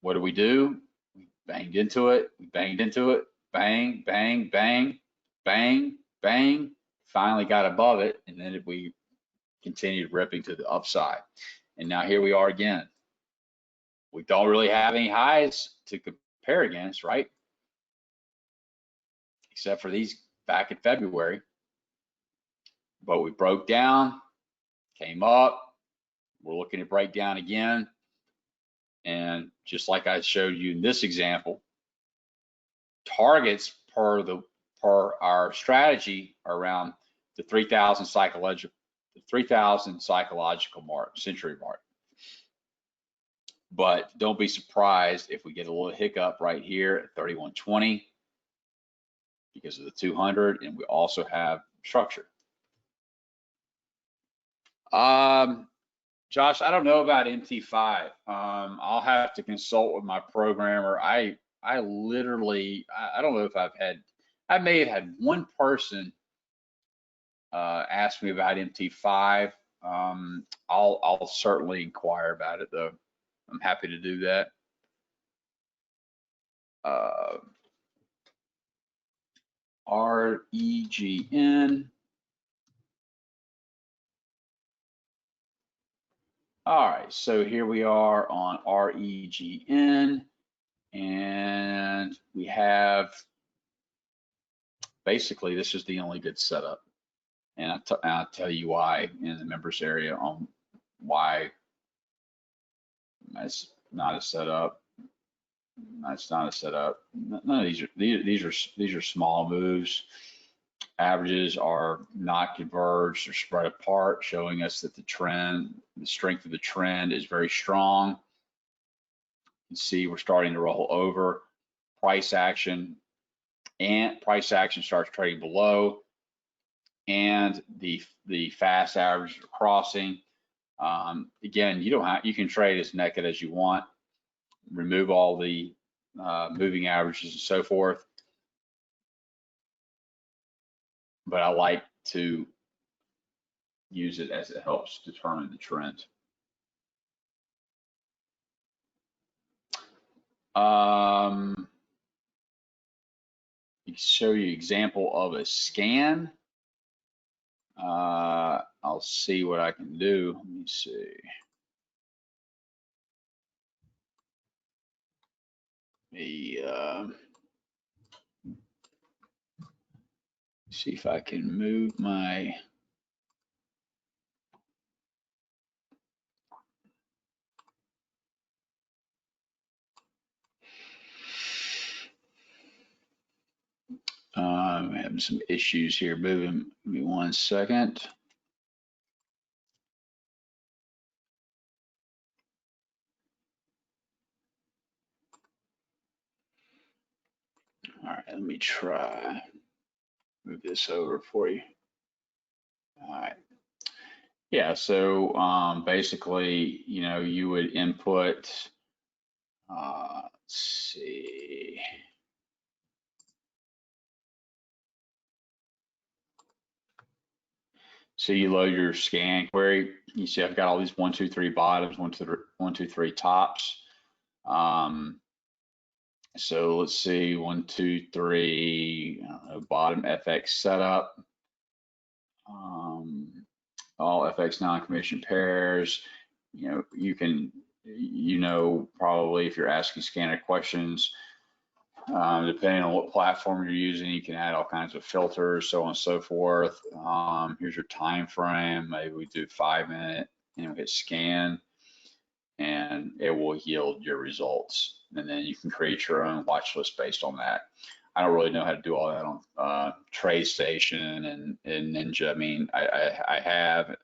what do? We banged into it. We banged into it. Bang, bang, bang, bang, bang. Finally got above it, and then we continued ripping to the upside. And now here we are again. We don't really have any highs to compare against, right? Except for these back in February. But we broke down, came up. We're looking to break down again. And just like I showed you in this example, targets per our strategy are around the 3,000 psychological mark, century mark. But don't be surprised if we get a little hiccup right here at 3120 because of the 200, and we also have structure. Josh, I don't know about MT5. I'll have to consult with my programmer. I literally, I don't know if I may have had one person ask me about MT5. I'll certainly inquire about it though. I'm happy to do that. REGN. All right, so here we are on REGN, and we have, basically, this is the only good setup. And I'll tell you why in the members area on why that's not a setup. That's not a setup. None of these are small moves. Averages are not converged or spread apart, showing us that the strength of the trend is very strong. You can see we're starting to roll over. Price action starts trading below, and the fast averages are crossing. Again, you can trade as naked as you want. Remove all the moving averages and so forth. But I like to use it as it helps determine the trend. Show you example of a scan. I'll see what I can do. Let me see. See if I can move my I'm having some issues here moving. Give me 1 second. All right, let me try move this over for you. All right. Yeah, so basically, you would input, let's see. So you load your scan query. You see I've got all these 1, 2, 3 bottoms, 1, 2, 3 tops. So let's see, 1, 2, 3, bottom FX setup. All FX non-commission pairs. You can, probably if you're asking scanner questions, depending on what platform you're using, you can add all kinds of filters, so on and so forth. Here's your time frame. Maybe we do 5 minute and we hit scan, and it will yield your results. And then you can create your own watch list based on that. I don't really know how to do all that on TradeStation and Ninja. I mean, I have,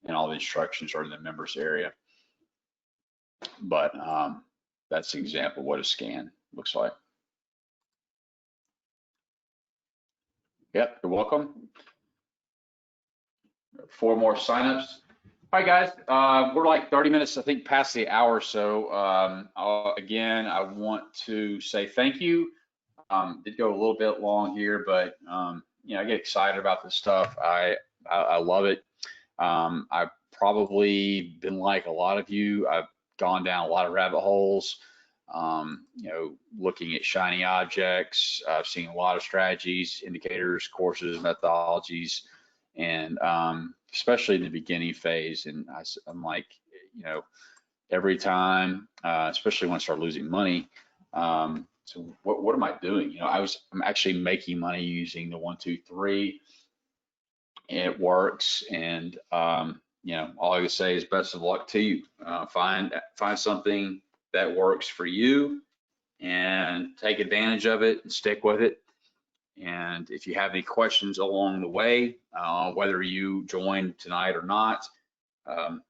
and all the instructions are in the members area. But that's an example of what a scan looks like. Yep, you're welcome. 4 more signups. All right, guys, we're like 30 minutes, I think, past the hour. So again, I want to say thank you. Did go a little bit long here, but you know, I get excited about this stuff. I love it. I've probably been like a lot of you. I've gone down a lot of rabbit holes. You know, looking at shiny objects. I've seen a lot of strategies, indicators, courses, methodologies, and especially in the beginning phase. And I'm like, you know, every time, especially when I start losing money. So what am I doing? You know, I'm actually making money using the 1, 2, 3. It works, and you know, all I can say is best of luck to you. Find something that works for you and take advantage of it and stick with it. And if you have any questions along the way, whether you join tonight or not,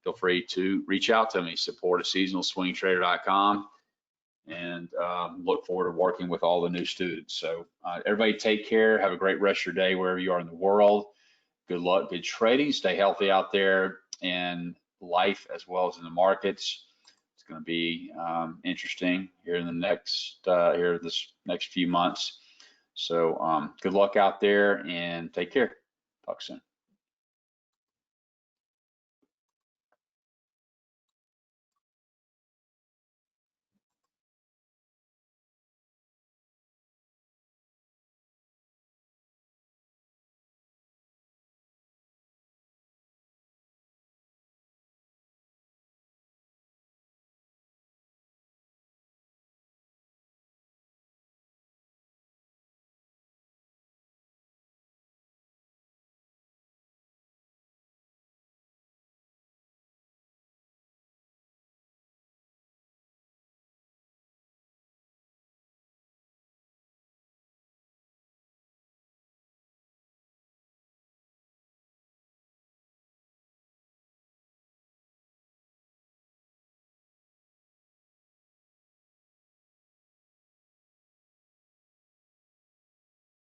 feel free to reach out to me, support@seasonalswingtrader.com, and look forward to working with all the new students. So everybody take care. Have a great rest of your day wherever you are in the world. Good luck, good trading. Stay healthy out there in life as well as in the markets. It's going to be interesting here in the this next few months. So good luck out there and take care. Talk soon.